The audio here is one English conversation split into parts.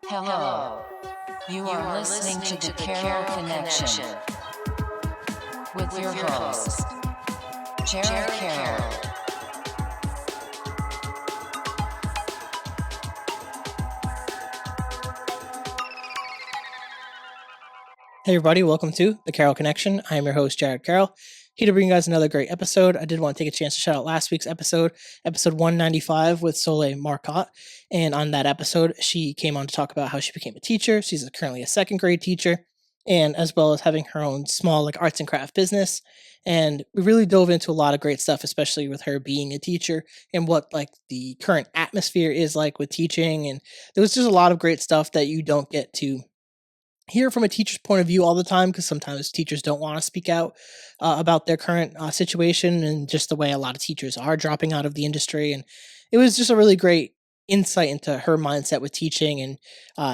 Hello. You are listening to the Carroll Connection with your host, Jared Carroll. Hey everybody, welcome to the Carroll Connection. I am your host, Jared Carroll, here to bring you guys another great episode. I did want to take a chance to shout out last week's episode 195 with Soleil Marcotte. And on that episode, she came on to talk about how she became a teacher. She's currently a second grade teacher, and as well as having her own small arts and craft business. And we really dove into a lot of great stuff, especially with her being a teacher and what the current atmosphere is like with teaching. And there was just a lot of great stuff that you don't get to hear from a teacher's point of view all the time, because sometimes teachers don't want to speak out about their current situation and just the way a lot of teachers are dropping out of the industry. And it was just a really great insight into her mindset with teaching and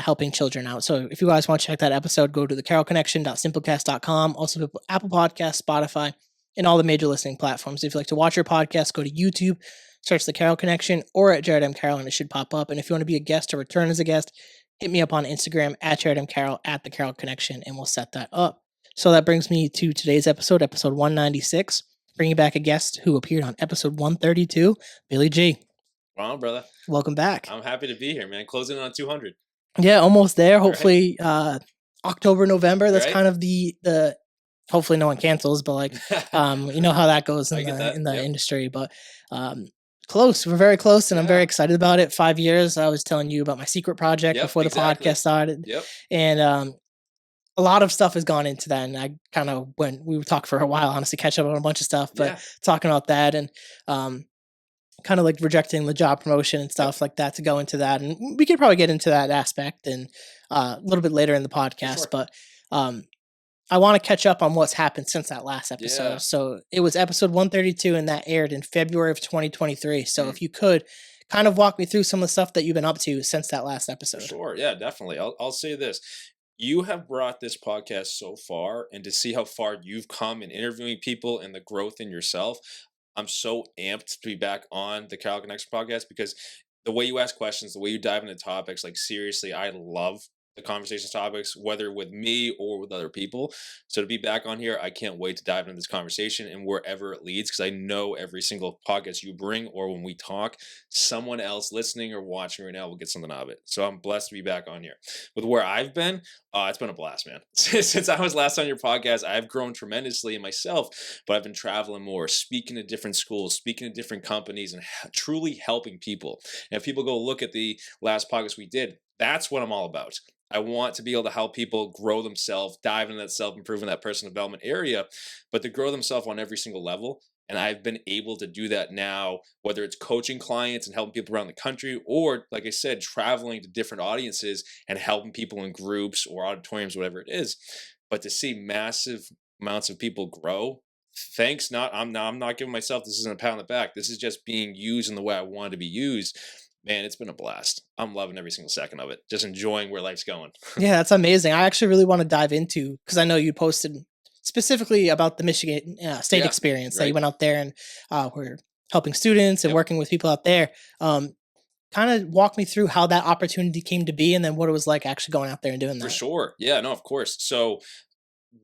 helping children out. So if you guys want to check that episode, go to the carrollconnection.simplecast.com, also Apple Podcasts, Spotify, and all the major listening platforms. If you like to watch your podcast, go to YouTube, search the Carroll Connection or at Jared M. Carroll, and it should pop up. And if you want to be a guest or return as a guest, hit me up on Instagram at Jared M. Carroll, at the Carroll Connection, and we'll set that up. So that brings me to today's episode 196, bringing back a guest who appeared on episode 132, Billy G. Wow, brother. Welcome back. I'm happy to be here, man. Closing in on 200. Yeah, almost there. Hopefully, October, November. That's kind of the hopefully no one cancels, but you know how that goes in the industry. But close. We're very close, and I'm very excited about it. 5 years. I was telling you about my secret project before the podcast started. Yep. And a lot of stuff has gone into that. And I kind of we would talk for a while, honestly, catch up on a bunch of stuff, but talking about that and kind of rejecting the job promotion and stuff like that to go into that. And we could probably get into that aspect and a little bit later in the podcast, but I want to catch up on what's happened since that last episode. Yeah. So it was episode 132, and that aired in February of 2023. So if you could kind of walk me through some of the stuff that you've been up to since that last episode. Sure. Yeah, definitely. I'll say this. You have brought this podcast so far, and to see how far you've come in interviewing people and the growth in yourself, I'm so amped to be back on the Carroll Connection podcast, because the way you ask questions, the way you dive into topics, seriously, I love the conversation topics, whether with me or with other people. So to be back on here, I can't wait to dive into this conversation and wherever it leads, because I know every single podcast you bring or when we talk, someone else listening or watching right now will get something out of it. So I'm blessed to be back on here. With where I've been, it's been a blast, man. Since I was last on your podcast, I've grown tremendously in myself, but I've been traveling more, speaking to different schools, speaking to different companies, and truly helping people. And if people go look at the last podcast we did, that's what I'm all about. I want to be able to help people grow themselves, dive into that self-improvement, that personal development area, but to grow themselves on every single level. And I've been able to do that now, whether it's coaching clients and helping people around the country, or like I said, traveling to different audiences and helping people in groups or auditoriums, whatever it is. But to see massive amounts of people grow, I'm not giving myself, this isn't a pat on the back. This is just being used in the way I want to be used. Man, it's been a blast. I'm loving every single second of it. Just enjoying where life's going. Yeah, that's amazing. I actually really want to dive into, because I know you posted specifically about the Michigan State experience that you went out there and were helping students and working with people out there. Kind of walk me through how that opportunity came to be and then what it was like actually going out there and doing that. For sure. Yeah, no, of course. So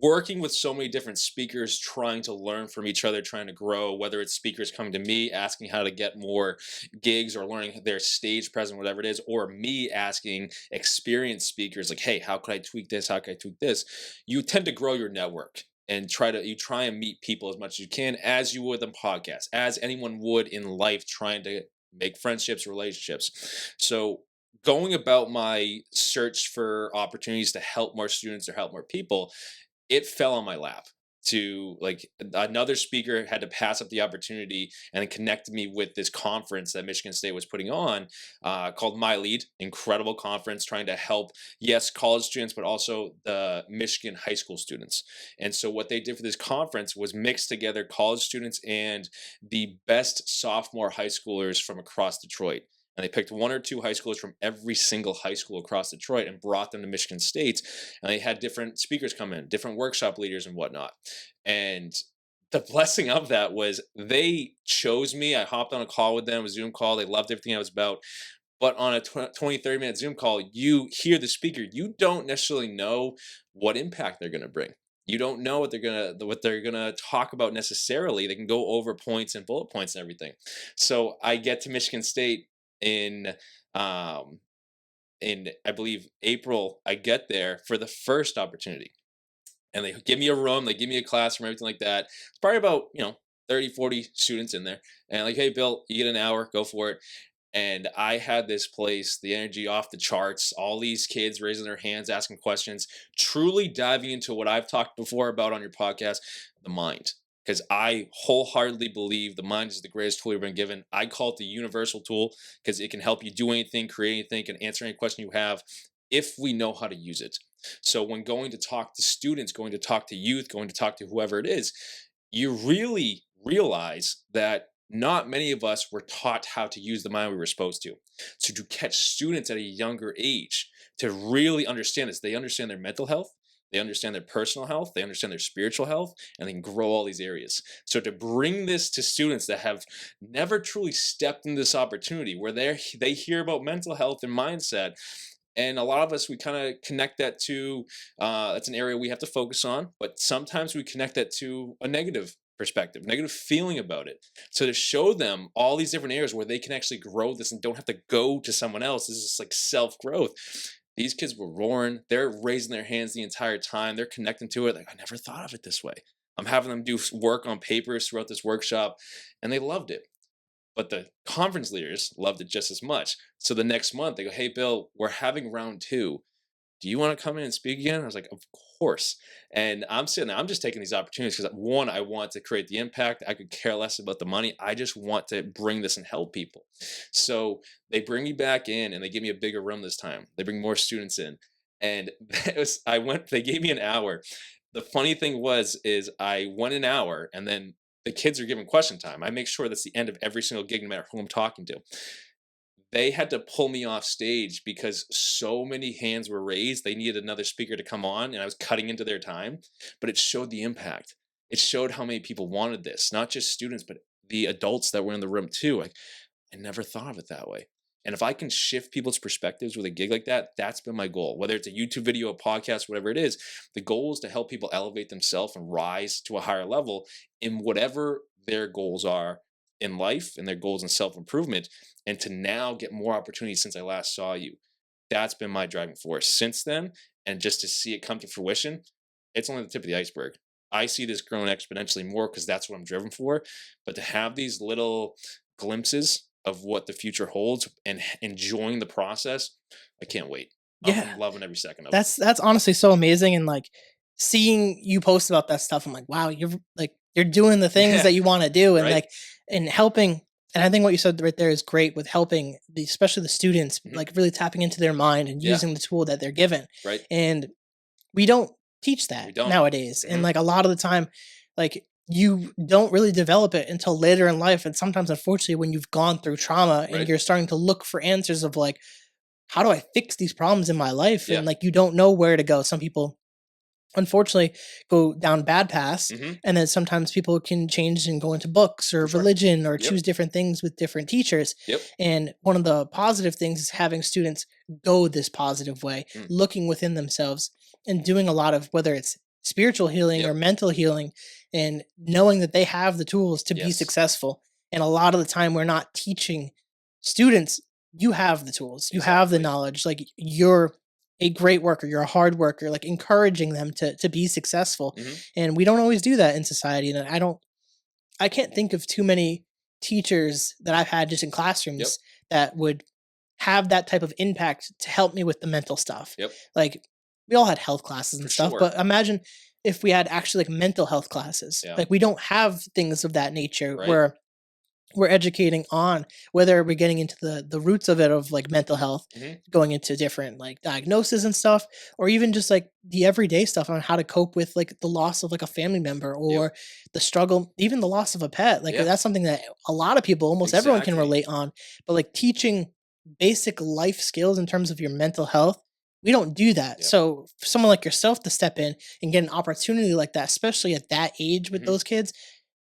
working with so many different speakers, trying to learn from each other, trying to grow, whether it's speakers coming to me, asking how to get more gigs or learning their stage presence, whatever it is, or me asking experienced speakers hey, how could I tweak this? How could I tweak this? You tend to grow your network and try and meet people as much as you can, as you would on podcasts, as anyone would in life, trying to make friendships, relationships. So going about my search for opportunities to help more students or help more people, it fell on my lap to another speaker had to pass up the opportunity and connect me with this conference that Michigan State was putting on called My Lead. Incredible conference trying to help, college students, but also the Michigan high school students. And so what they did for this conference was mix together college students and the best sophomore high schoolers from across Detroit. And they picked one or two high schoolers from every single high school across Detroit and brought them to Michigan State. And they had different speakers come in, different workshop leaders and whatnot. And the blessing of that was they chose me. I hopped on a call with them, a Zoom call. They loved everything I was about. But on a 20, 30-minute Zoom call, you hear the speaker. You don't necessarily know what impact they're going to bring. You don't know what they're gonna talk about necessarily. They can go over points and bullet points and everything. So I get to Michigan State in um, I believe April. I get there for the first opportunity, and they give me a room, they give me a classroom, everything like that. It's probably about 30, 40 students in there, and like, hey, Bill, you get an hour, go for it. And I had this place, the energy off the charts, all these kids raising their hands, asking questions, truly diving into what I've talked before about on your podcast, the mind. Because I wholeheartedly believe the mind is the greatest tool you've been given. I call it the universal tool because it can help you do anything, create anything, can answer any question you have if we know how to use it. So when going to talk to students, going to talk to youth, going to talk to whoever it is, you really realize that not many of us were taught how to use the mind we were supposed to. So to catch students at a younger age to really understand this, they understand their mental health, they understand their personal health, they understand their spiritual health, and they can grow all these areas. So to bring this to students that have never truly stepped into this opportunity where they hear about mental health and mindset, and a lot of us, we kind of connect that to that's an area we have to focus on, but sometimes we connect that to a negative perspective, negative feeling about it. So to show them all these different areas where they can actually grow this and don't have to go to someone else, this is like self growth. These kids were roaring, they're raising their hands the entire time, they're connecting to it. Like, I never thought of it this way. I'm having them do work on papers throughout this workshop, and they loved it. But the conference leaders loved it just as much. So the next month they go, hey, Bill, we're having round 2. Do you want to come in and speak again? I was like, of course. And I'm sitting there, I'm just taking these opportunities because, one, I want to create the impact. I could care less about the money. I just want to bring this and help people. So they bring me back in and they give me a bigger room this time. They bring more students in. And they gave me an hour. The funny thing is I went an hour, and then the kids are given question time. I make sure that's the end of every single gig, no matter who I'm talking to. They had to pull me off stage because so many hands were raised. They needed another speaker to come on, and I was cutting into their time. But it showed the impact. It showed how many people wanted this, not just students, but the adults that were in the room too. Like, I never thought of it that way. And if I can shift people's perspectives with a gig like that, that's been my goal. Whether it's a YouTube video, a podcast, whatever it is, the goal is to help people elevate themselves and rise to a higher level in whatever their goals are in life and their goals in self-improvement, and to now get more opportunities since I last saw you. That's been my driving force since then. And just to see it come to fruition, it's only the tip of the iceberg. I see this growing exponentially more because that's what I'm driven for. But to have these little glimpses of what the future holds and enjoying the process, I can't wait. Yeah. I'm loving every second of it. That's honestly so amazing. And like seeing you post about that stuff, I'm like, wow, you're doing the things Yeah, that you want to do, and right? like and helping. And I think what you said right there is great with helping especially the students, Mhm. like really tapping into their mind and Yeah. using the tool that they're given. Right. And we don't teach We that don't. nowadays. And Mhm. like a lot of the time, like you don't really develop it until later in life. And sometimes, unfortunately, when you've gone through trauma and Right. you're starting to look for answers of like, how do I fix these problems in my life? Yeah. And like you don't know where to go. Some people unfortunately go down bad paths, Mhm. and then sometimes people can change and go into books or For sure. religion or Yep. choose different things with different teachers. Yep. And one of the positive things is having students go this positive way, Mm. looking within themselves and doing a lot of, whether it's spiritual healing Yep. or mental healing, and knowing that they have the tools to be Yes. successful. And a lot of the time we're not teaching students, you have the tools, you have the Exactly. knowledge, like you're a great worker, you're a hard worker, like encouraging them to be successful. Mhm. And we don't always do that in society. And I can't think of too many teachers that I've had just in Yep. classrooms that would have that type of impact to help me with the mental stuff. Yep. Like we all had health classes and For stuff, sure. but imagine if we had actually like mental health classes. Yeah. Like we don't have things of that nature Right. where we're educating on whether we're getting into the roots of it, of like mental health, Mhm. going into different like diagnoses and stuff, or even just like the everyday stuff on how to cope with like the loss of like a family member, or the struggle, even the loss of a pet. Like Yeah. that's something that a lot of people, almost everyone can Exactly. relate on. But like teaching basic life skills in terms of your mental health, we don't do that. Yep. So for someone like yourself to step in and get an opportunity like that, especially at that age with Mhm. those kids,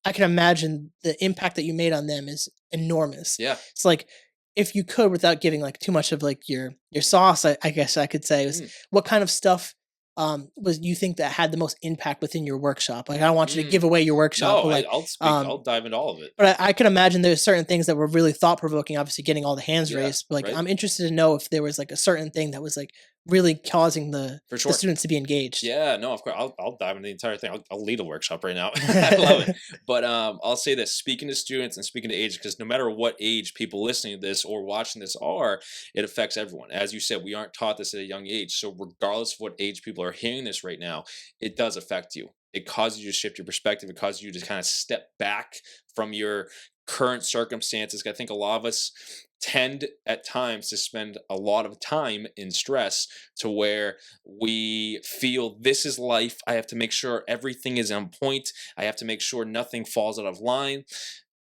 I can imagine the impact that you made on them is enormous. Yeah. It's like if you could, without giving like too much of like your sauce, I guess I could say, was Mm, what kind of stuff was you think that had the most impact within your workshop? Like, I don't want you to give mm. away your workshop, No, but like, I'll speak. um, I'll dive into all of it. but I can imagine there's certain things that were really thought provoking. Obviously, getting all the hands Yeah, raised. But like, right. I'm interested to know if there was like a certain thing that was like really causing For the sure. students to be engaged. Yeah, no, of course. I'll dive into the entire thing. I'll lead a workshop right now. I love it. But I'll say this: speaking to students and speaking to age, because no matter what age people listening to this or watching this are, it affects everyone. As you said, we aren't taught this at a young age. So regardless of what age people are hearing this right now, it does affect you. It causes you to shift your perspective. It causes you to kind of step back from your current circumstances. I think a lot of us tend at times to spend a lot of time in stress to where we feel this is life. I have to make sure everything is on point. I have to make sure nothing falls out of line.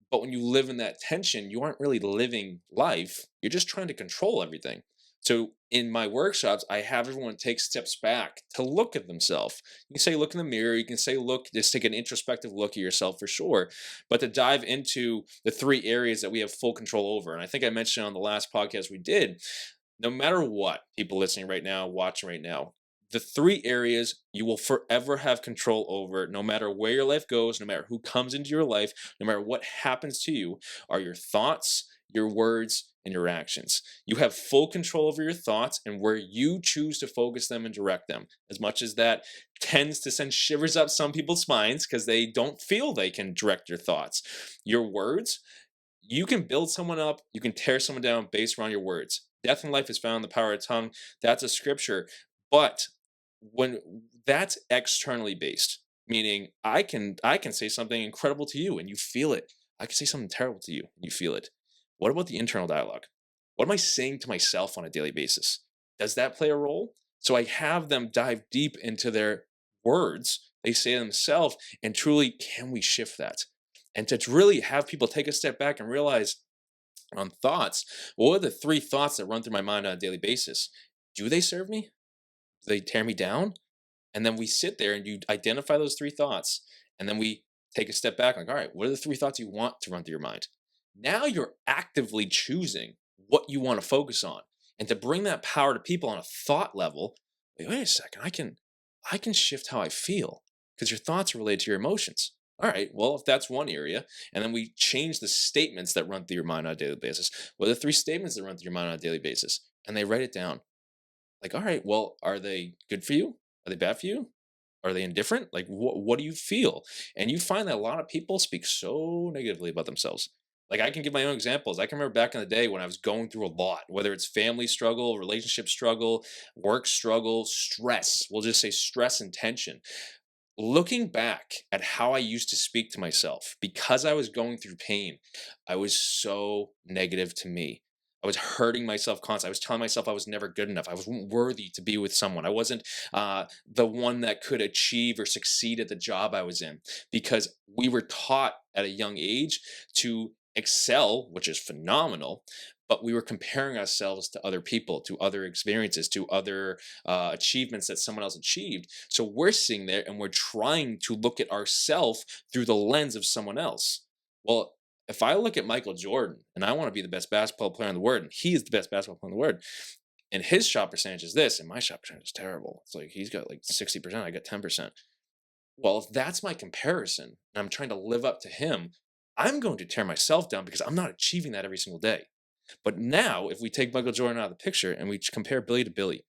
But when you live in that tension, you aren't really living life. You're just trying to control everything. So in my workshops, I have everyone take steps back to look at themselves. You can say, look in the mirror. You can say, look, just take an introspective look at yourself for sure. But to dive into the three areas that we have full control over. And I think I mentioned on the last podcast we did, no matter what, people listening right now, watching right now, the three areas you will forever have control over, no matter where your life goes, no matter who comes into your life, no matter what happens to you, are your thoughts, your words, and your actions. You have full control over your thoughts and where you choose to focus them and direct them. As much as that tends to send shivers up some people's spines because they don't feel they can direct your thoughts. Your words, you can build someone up, you can tear someone down based around your words. Death and life is found in the power of the tongue. That's a scripture. But when that's externally based, meaning I can say something incredible to you and you feel it. I can say something terrible to you and you feel it. What about the internal dialogue? What am I saying to myself on a daily basis? Does that play a role? So I have them dive deep into their words they say to themselves, and truly, can we shift that? And to really have people take a step back and realize on thoughts, what are the three thoughts that run through my mind on a daily basis? Do they serve me? Do they tear me down? And then we sit there and you identify those three thoughts. And then we take a step back, like, all right, what are the three thoughts you want to run through your mind? Now you're actively choosing what you want to focus on. And to bring that power to people on a thought level, wait a second, I can shift how I feel because your thoughts are related to your emotions. All right, well, if that's one area, and then we change the statements that run through your mind on a daily basis. What are the three statements that run through your mind on a daily basis? And they write it down. Like, all right, well, are they good for you? Are they bad for you? Are they indifferent? Like, what do you feel? And you find that a lot of people speak so negatively about themselves. Like, I can give my own examples. I can remember back in the day when I was going through a lot, whether it's family struggle, relationship struggle, work struggle, stress. We'll just say stress and tension. Looking back at how I used to speak to myself, because I was going through pain, I was so negative to me. I was hurting myself constantly. I was telling myself I was never good enough. I wasn't worthy to be with someone. I wasn't the one that could achieve or succeed at the job I was in because we were taught at a young age to excel, which is phenomenal, but we were comparing ourselves to other people, to other experiences, to other achievements that someone else achieved. So we're sitting there and we're trying to look at ourselves through the lens of someone else. Well, if I look at Michael Jordan and I want to be the best basketball player in the world, and he is the best basketball player in the world, and his shot percentage is this, and my shot percentage is terrible. It's like he's got like 60%, I got 10%. Well, if that's my comparison and I'm trying to live up to him, I'm going to tear myself down because I'm not achieving that every single day. But now, if we take Michael Jordan out of the picture and we compare Billy to Billy,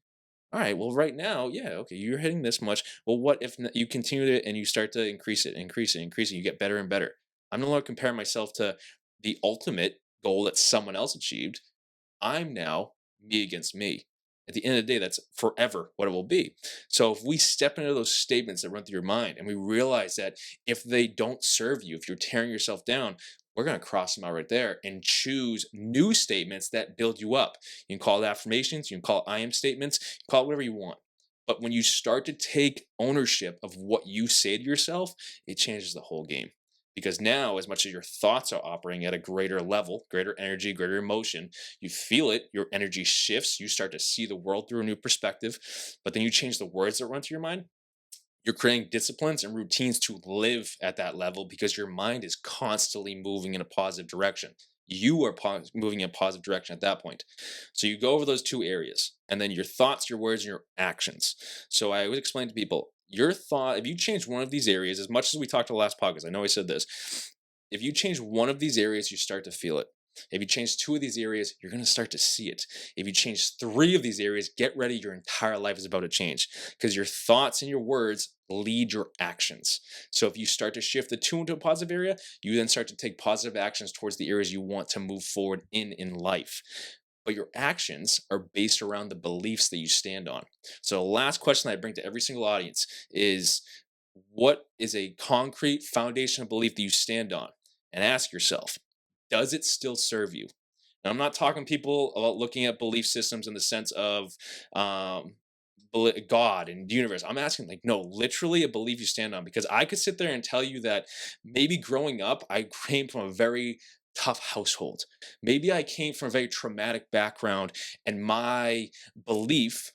all right, well, right now, yeah, okay, you're hitting this much. Well, what if you continue it and you start to increase it, increase it, increase it, you get better and better? I'm no longer comparing myself to the ultimate goal that someone else achieved. I'm now me against me. At the end of the day, that's forever what it will be. So if we step into those statements that run through your mind and we realize that if they don't serve you, if you're tearing yourself down, we're going to cross them out right there and choose new statements that build you up. You can call it affirmations, you can call it I am statements, you can call it whatever you want. But when you start to take ownership of what you say to yourself, it changes the whole game. Because now, as much as your thoughts are operating at a greater level, greater energy, greater emotion, you feel it, your energy shifts, you start to see the world through a new perspective, but then you change the words that run through your mind. You're creating disciplines and routines to live at that level because your mind is constantly moving in a positive direction. You are moving in a positive direction at that point. So you go over those two areas, and then your thoughts, your words, and your actions. So I always explain to people, your thought, if you change one of these areas, as much as we talked to the last podcast, I know I said this, if you change one of these areas, you start to feel it. If you change two of these areas, you're going to start to see it. If you change three of these areas, get ready. Your entire life is about to change because your thoughts and your words lead your actions. So if you start to shift the two into a positive area, you then start to take positive actions towards the areas you want to move forward in life. But your actions are based around the beliefs that you stand on. So the last question that I bring to every single audience is, what is a concrete foundational belief that you stand on? And ask yourself, does it still serve you? And I'm not talking people about looking at belief systems in the sense of um, God and universe. I'm asking, like, no, literally a belief you stand on. Because I could sit there and tell you that maybe growing up, I came from a very tough household. Maybe I came from a very traumatic background, and my belief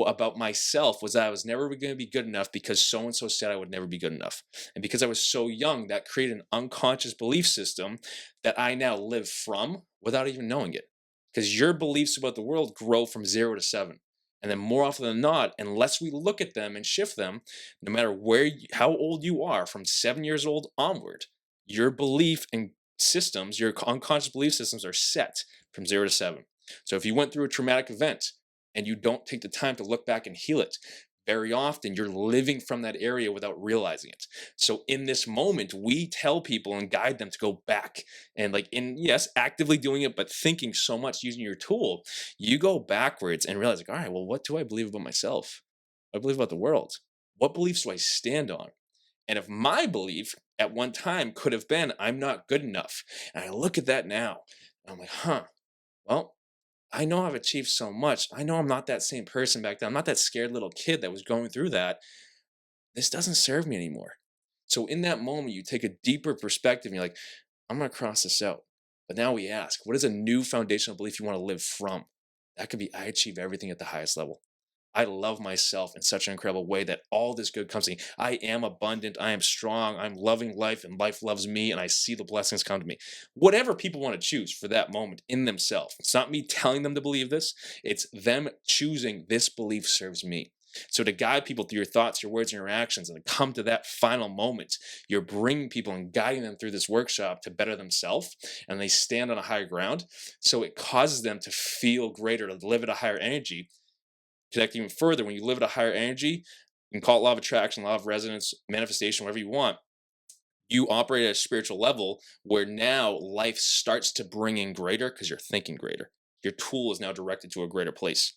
about myself was that I was never going to be good enough because so and so said I would never be good enough. And because I was so young, that created an unconscious belief system that I now live from without even knowing it. Because your beliefs about the world grow from 0 to 7. And then more often than not, unless we look at them and shift them, no matter how old you are, from 7 years old onward, your belief and systems, your unconscious belief systems are set from 0 to 7. So if you went through a traumatic event and you don't take the time to look back and heal it, very often you're living from that area without realizing it. So in this moment, we tell people and guide them to go back and, like, yes, actively doing it, but thinking so much using your tool, you go backwards and realize, like, all right, well, what do I believe about myself? What do I believe about the world? What beliefs do I stand on? And if my belief at one time could have been, I'm not good enough, and I look at that now, and I'm like, well, I know I've achieved so much. I know I'm not that same person back then. I'm not that scared little kid that was going through that. This doesn't serve me anymore. So in that moment, you take a deeper perspective and you're like, I'm going to cross this out. But now we ask, what is a new foundational belief you want to live from? That could be, I achieve everything at the highest level. I love myself in such an incredible way that all this good comes to me. I am abundant. I am strong. I'm loving life and life loves me, and I see the blessings come to me. Whatever people want to choose for that moment in themselves. It's not me telling them to believe this. It's them choosing this belief serves me. So to guide people through your thoughts, your words, and your actions, and to come to that final moment, you're bringing people and guiding them through this workshop to better themselves, and they stand on a higher ground. So it causes them to feel greater, to live at a higher energy. Connect even further, when you live at a higher energy, you can call it law of attraction, law of resonance, manifestation, whatever you want. You operate at a spiritual level where now life starts to bring in greater because you're thinking greater. Your tool is now directed to a greater place.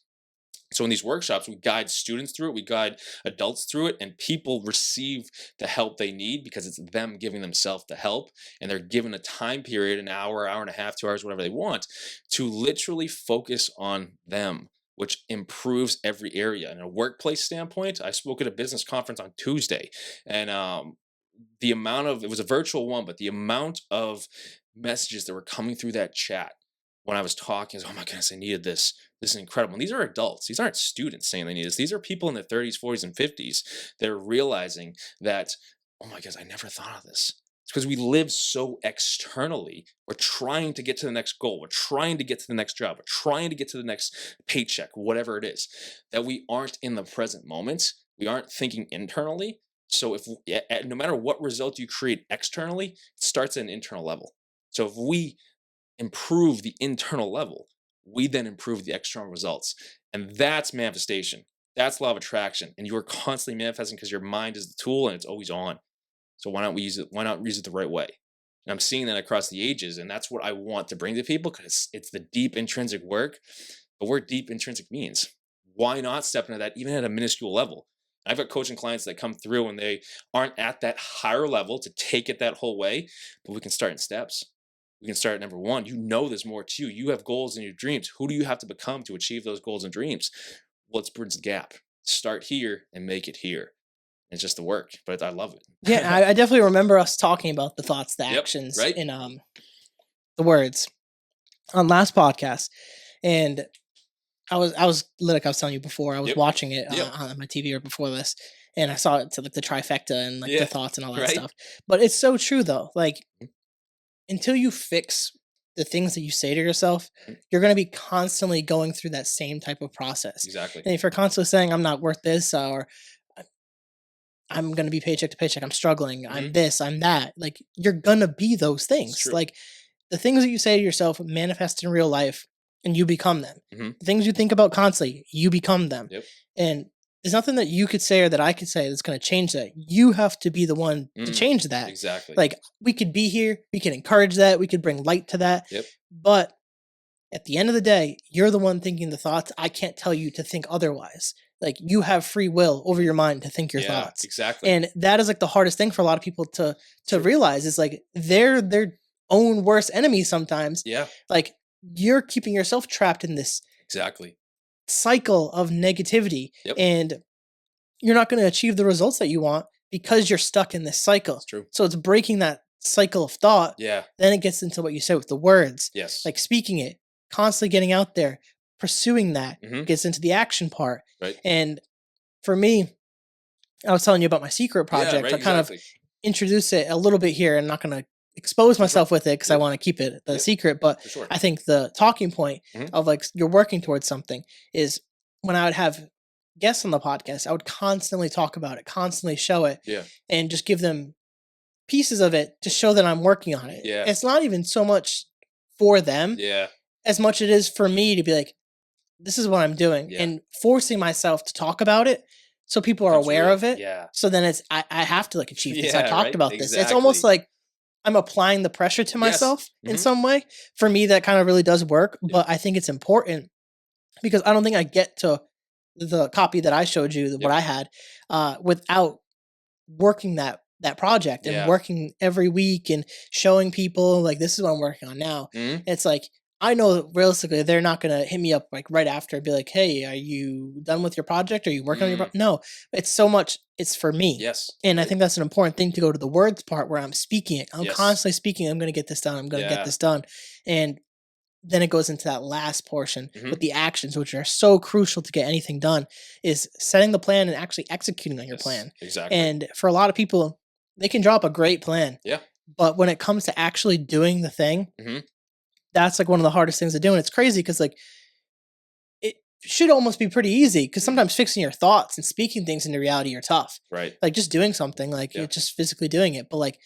So in these workshops, we guide students through it, we guide adults through it, and people receive the help they need because it's them giving themselves the help, and they're given a time period, an hour, hour and a half, 2 hours, whatever they want, to literally focus on them, which improves every area. In a workplace standpoint, I spoke at a business conference on Tuesday, and it was a virtual one, but the amount of messages that were coming through that chat when I was talking is, oh my goodness, I needed this. This is incredible. And these are adults. These aren't students saying they need this. These are people in their 30s, 40s, and 50s that are realizing that, oh my goodness, I never thought of this. It's because we live so externally. We're trying to get to the next goal. We're trying to get to the next job. We're trying to get to the next paycheck, whatever it is, that we aren't in the present moment. We aren't thinking internally. So no matter what result you create externally, it starts at an internal level. So if we improve the internal level, we then improve the external results. And that's manifestation. That's law of attraction. And you are constantly manifesting because your mind is the tool and it's always on. So why not use it? Why not use it the right way? And I'm seeing that across the ages. And that's what I want to bring to people because it's the deep intrinsic work. But what deep intrinsic means. Why not step into that even at a minuscule level? I've got coaching clients that come through and they aren't at that higher level to take it that whole way, but we can start in steps. We can start at number one. You know there's more to you. You have goals and your dreams. Who do you have to become to achieve those goals and dreams? Well, let's bridge the gap. Start here and make it here. It's just the work, but I love it. Yeah, I definitely remember us talking about the thoughts, the actions, right? in the words on last podcast, and I was like I was telling you before, I was watching it on my TV or before this, and I saw it to like the trifecta and like the thoughts and all that stuff. But it's so true though. Like until you fix the things that you say to yourself, you're going to be constantly going through that same type of process. Exactly. And if you're constantly saying, I'm not worth this, or I'm going to be paycheck to paycheck, I'm struggling, I'm this, I'm that, like, you're going to be those things. true. Like, the things that you say to yourself manifest in real life and you become them. Mhm. The things you think about constantly, you become them. Yep. And there's nothing that you could say or that I could say that's going to change that. You have to be the one to change that. Exactly. Like, we could be here, we can encourage that, we could bring light to that. Yep. But at the end of the day, you're the one thinking the thoughts. I can't tell you to think otherwise. Like, you have free will over your mind to think your thoughts. Exactly. And that is like the hardest thing for a lot of people to realize, is like they're their own worst enemy sometimes. Yeah. Like, you're keeping yourself trapped in this Exactly. cycle of negativity. Yep. And you're not going to achieve the results that you want because you're stuck in this cycle. It's true. So it's breaking that cycle of thought. Yeah. Then it gets into what you said with the words. Yes. Like, speaking it, constantly getting out there, pursuing that, gets into the action part. Right. And for me, I was telling you about my secret project. Yeah, right, I kind of introduce it a little bit here. I'm not going to expose myself with it because I want to keep it the secret. But For sure. I think the talking point of, like, you're working towards something is when I would have guests on the podcast, I would constantly talk about it, constantly show it, and just give them pieces of it to show that I'm working on it. Yeah. It's not even so much for them as much it is for me to be like, this is what I'm doing, and forcing myself to talk about it so people are aware of it. Yeah. So then it's, I have to, like, achieve this. I talked right, about this. It's almost like I'm applying the pressure to myself in some way. For me, that kind of really does work, but I think it's important because I don't think I get to the copy that I showed you, what I had, without working that project and working every week and showing people, like, this is what I'm working on now. It's like, I know realistically they're not going to hit me up like right after and be like, hey, are you done with your project? Are you working on your project? No, it's so much, it's for me. Yes. And I think that's an important thing, to go to the words part where I'm speaking it. I'm constantly speaking, I'm going to get this done. I'm going to get this done. And then it goes into that last portion with the actions, which are so crucial to get anything done, is setting the plan and actually executing on your plan. Exactly. And for a lot of people, they can draw up a great plan. Yeah. But when it comes to actually doing the thing, that's like one of the hardest things to do. And it's crazy because, like, it should almost be pretty easy, because sometimes fixing your thoughts and speaking things into reality are tough. Right. Like, just doing something, like, you're just physically doing it. But, like,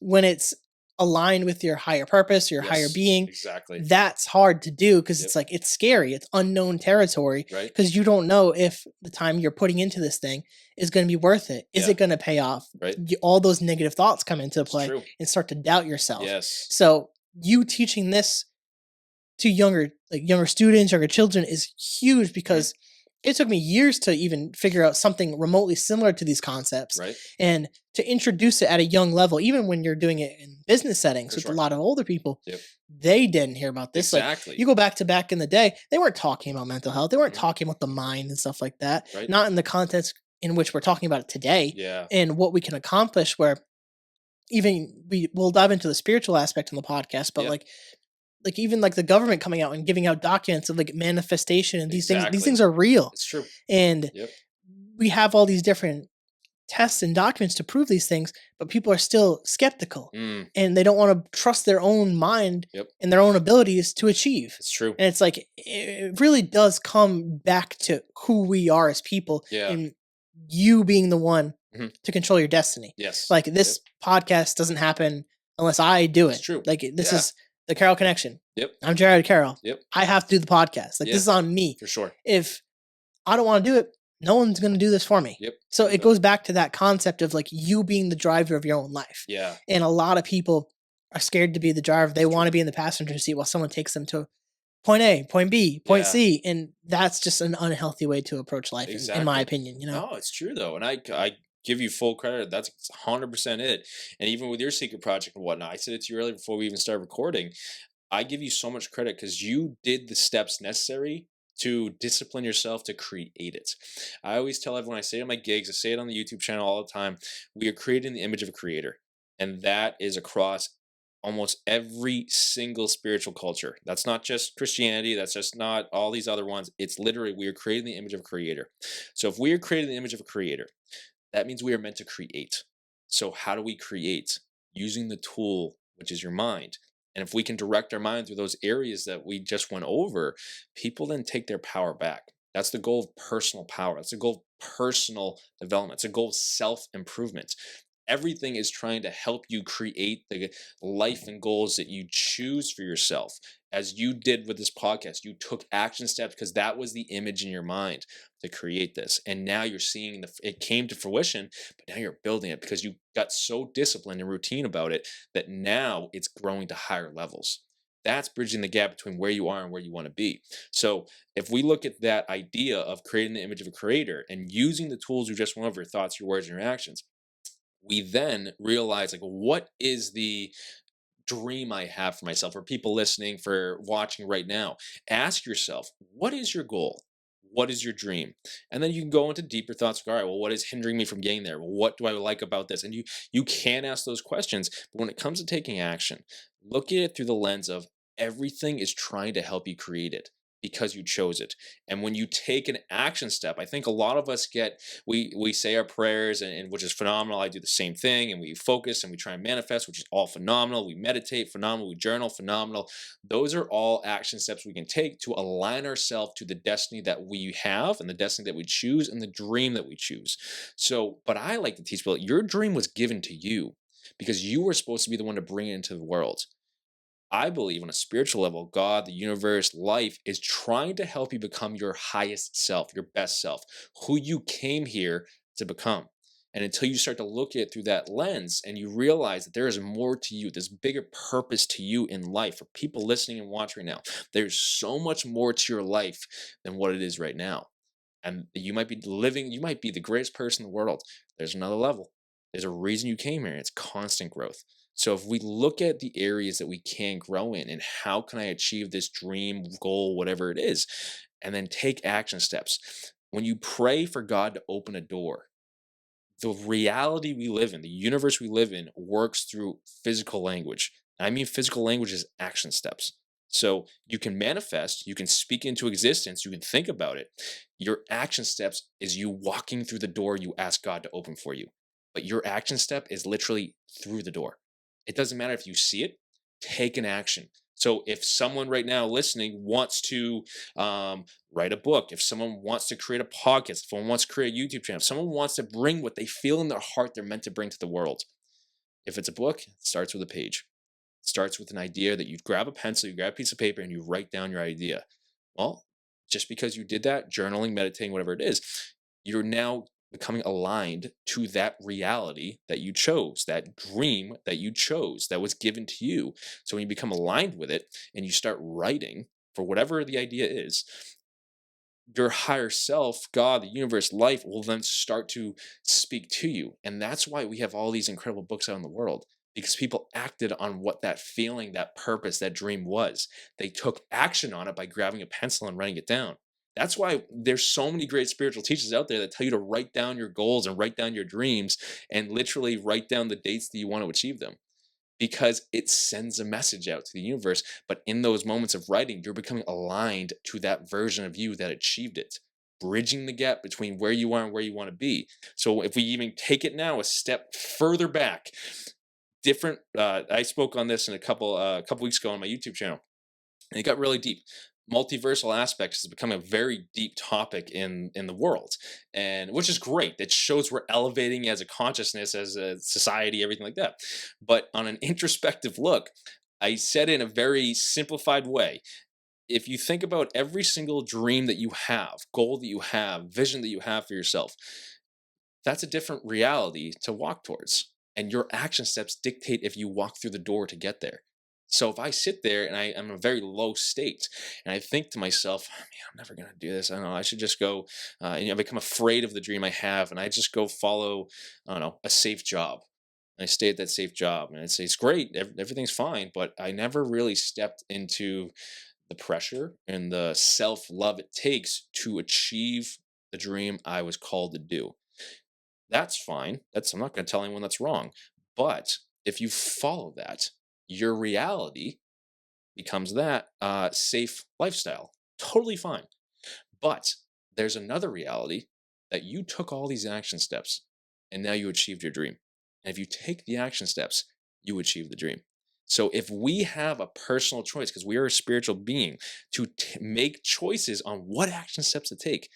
when it's aligned with your higher purpose, your higher being, that's hard to do, because it's like, it's scary. It's unknown territory, because you don't know if the time you're putting into this thing is going to be worth it. Is it going to pay off? All those negative thoughts come into play and start to doubt yourself. So you teaching this to younger students, younger children, is huge, because it took me years to even figure out something remotely similar to these concepts, and to introduce it at a young level. Even when you're doing it in business settings with a lot of older people, they didn't hear about this. Like, you go back in the day, they weren't talking about mental health. They weren't talking about the mind and stuff like that. Not in the context in which we're talking about it today, and what we can accomplish. Where even we'll dive into the spiritual aspect on the podcast, but like even like the government coming out and giving out documents of like manifestation and these things are real. It's true. And we have all these different tests and documents to prove these things, but people are still skeptical and they don't want to trust their own mind and their own abilities to achieve. It's true. And it's like, it really does come back to who we are as people, and you being the one to control your destiny. Yes. Like, this podcast doesn't happen unless I do it. It's true. Like, this is the Carroll Connection. Yep. I'm Jared Carroll. Yep. I have to do the podcast. Like, this is on me. For sure. If I don't want to do it, no one's going to do this for me. Yep. So it goes back to that concept of, like, you being the driver of your own life. Yeah. And a lot of people are scared to be the driver. They want to be in the passenger seat while someone takes them to point A, point B, point C. And that's just an unhealthy way to approach life, in my opinion. You know? No, it's true though. And I give you full credit. That's 100% it. And even with your secret project and whatnot, I said it to you earlier before we even started recording, I give you so much credit because you did the steps necessary to discipline yourself to create it. I always tell everyone, I say it on my gigs, I say it on the YouTube channel all the time, we are creating the image of a creator. And that is across almost every single spiritual culture. That's not just Christianity. That's just not all these other ones. It's literally, we are creating the image of a creator. So if we are creating the image of a creator, that means we are meant to create. So how do we create? Using the tool, which is your mind. And if we can direct our mind through those areas that we just went over, people then take their power back. That's the goal of personal power. That's the goal of personal development. It's a goal of self improvement. Everything is trying to help you create the life and goals that you choose for yourself. As you did with this podcast, you took action steps because that was the image in your mind to create this. And now you're seeing it came to fruition, but now you're building it because you got so disciplined and routine about it that now it's growing to higher levels. That's bridging the gap between where you are and where you want to be. So if we look at that idea of creating the image of a creator and using the tools we just went over, your thoughts, your words, and your actions, we then realize, like, what is the dream I have for myself, or people listening, for watching right now? Ask yourself, what is your goal? What is your dream? And then you can go into deeper thoughts. All right, well, what is hindering me from getting there? Well, what do I like about this? And you can ask those questions. But when it comes to taking action, look at it through the lens of everything is trying to help you create it because you chose it. And when you take an action step, I think a lot of us we say our prayers, and which is phenomenal. I do the same thing, and we focus and we try and manifest, which is all phenomenal. We meditate, phenomenal. We journal, phenomenal. Those are all action steps we can take to align ourselves to the destiny that we have and the destiny that we choose and the dream that we choose. So, but I like to teach people, your dream was given to you because you were supposed to be the one to bring it into the world. I believe on a spiritual level, God, the universe, life is trying to help you become your highest self, your best self, who you came here to become. And until you start to look at it through that lens and you realize that there is more to you, this bigger purpose to you in life, for people listening and watching right now, there's so much more to your life than what it is right now. And you might be living, you might be the greatest person in the world. There's another level. There's a reason you came here, and it's constant growth. So if we look at the areas that we can grow in and how can I achieve this dream, goal, whatever it is, and then take action steps. When you pray for God to open a door, the reality we live in, the universe we live in, works through physical language. I mean, physical language is action steps. So you can manifest, you can speak into existence, you can think about it. Your action steps is you walking through the door you ask God to open for you. But your action step is literally through the door. It doesn't matter if you see it, take an action. So if someone right now listening wants to write a book, if someone wants to create a podcast, if someone wants to create a YouTube channel, if someone wants to bring what they feel in their heart they're meant to bring to the world. If it's a book, it starts with a page. It starts with an idea that you grab a pencil, you grab a piece of paper, and you write down your idea. Well, just because you did that, journaling, meditating, whatever it is, you're now becoming aligned to that reality that you chose, that dream that you chose, that was given to you. So when you become aligned with it and you start writing for whatever the idea is, your higher self, God, the universe, life will then start to speak to you. And that's why we have all these incredible books out in the world, because people acted on what that feeling, that purpose, that dream was. They took action on it by grabbing a pencil and writing it down. That's why there's so many great spiritual teachers out there that tell you to write down your goals and write down your dreams and literally write down the dates that you want to achieve them, because it sends a message out to the universe. But in those moments of writing, you're becoming aligned to that version of you that achieved it, bridging the gap between where you are and where you want to be. So if we even take it now a step further back, different. I spoke on this in a couple weeks ago on my YouTube channel, and it got really deep. Multiversal aspects has become a very deep topic in the world, and which is great. It shows we're elevating as a consciousness, as a society, everything like that. But on an introspective look, I said in a very simplified way, if you think about every single dream that you have, goal that you have, vision that you have for yourself, that's a different reality to walk towards. And your action steps dictate if you walk through the door to get there. So if I sit there and I'm in a very low state and I think to myself, "Oh, man, I'm never going to do this. I don't know. I should just go, I become afraid of the dream I have, and I just go follow, I don't know, a safe job. And I stay at that safe job, and it's great. Everything's fine. But I never really stepped into the pressure and the self-love it takes to achieve the dream I was called to do. That's fine. I'm not going to tell anyone that's wrong. But if you follow that, your reality becomes that safe lifestyle. Totally fine. But there's another reality that you took all these action steps and now you achieved your dream. And if you take the action steps, you achieve the dream. So if we have a personal choice, because we are a spiritual being, to make choices on what action steps to take,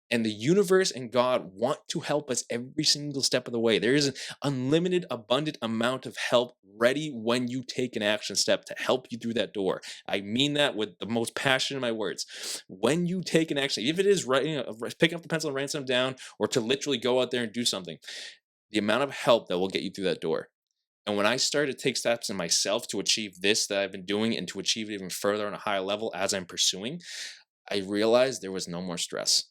and the universe and God want to help us every single step of the way. There is an unlimited, abundant amount of help ready when you take an action step to help you through that door. I mean that with the most passion in my words. When you take an action, if it is writing, picking up the pencil and writing something down, or to literally go out there and do something, the amount of help that will get you through that door. And when I started to take steps in myself to achieve this that I've been doing and to achieve it even further on a higher level as I'm pursuing, I realized there was no more stress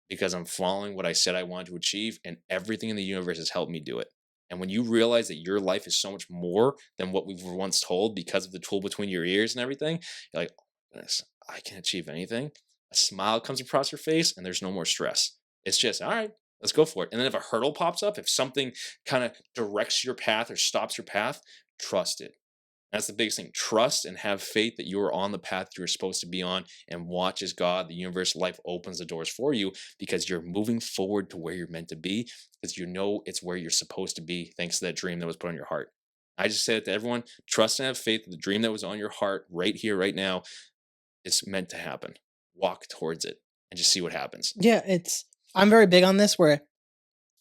because I'm following what I said I wanted to achieve, and everything in the universe has helped me do it. And when you realize that your life is so much more than what we were once told because of the tool between your ears and everything, you're like, oh my goodness, I can achieve anything. A smile comes across your face and there's no more stress. It's just, all right, let's go for it. And then if a hurdle pops up, if something kind of directs your path or stops your path, trust it. That's the biggest thing. Trust and have faith that you are on the path you're supposed to be on, and watch as God, the universe, life opens the doors for you because you're moving forward to where you're meant to be, because you know it's where you're supposed to be thanks to that dream that was put on your heart. I just say it to everyone, trust and have faith that the dream that was on your heart right here, right now, is meant to happen. Walk towards it and just see what happens. Yeah, I'm very big on this where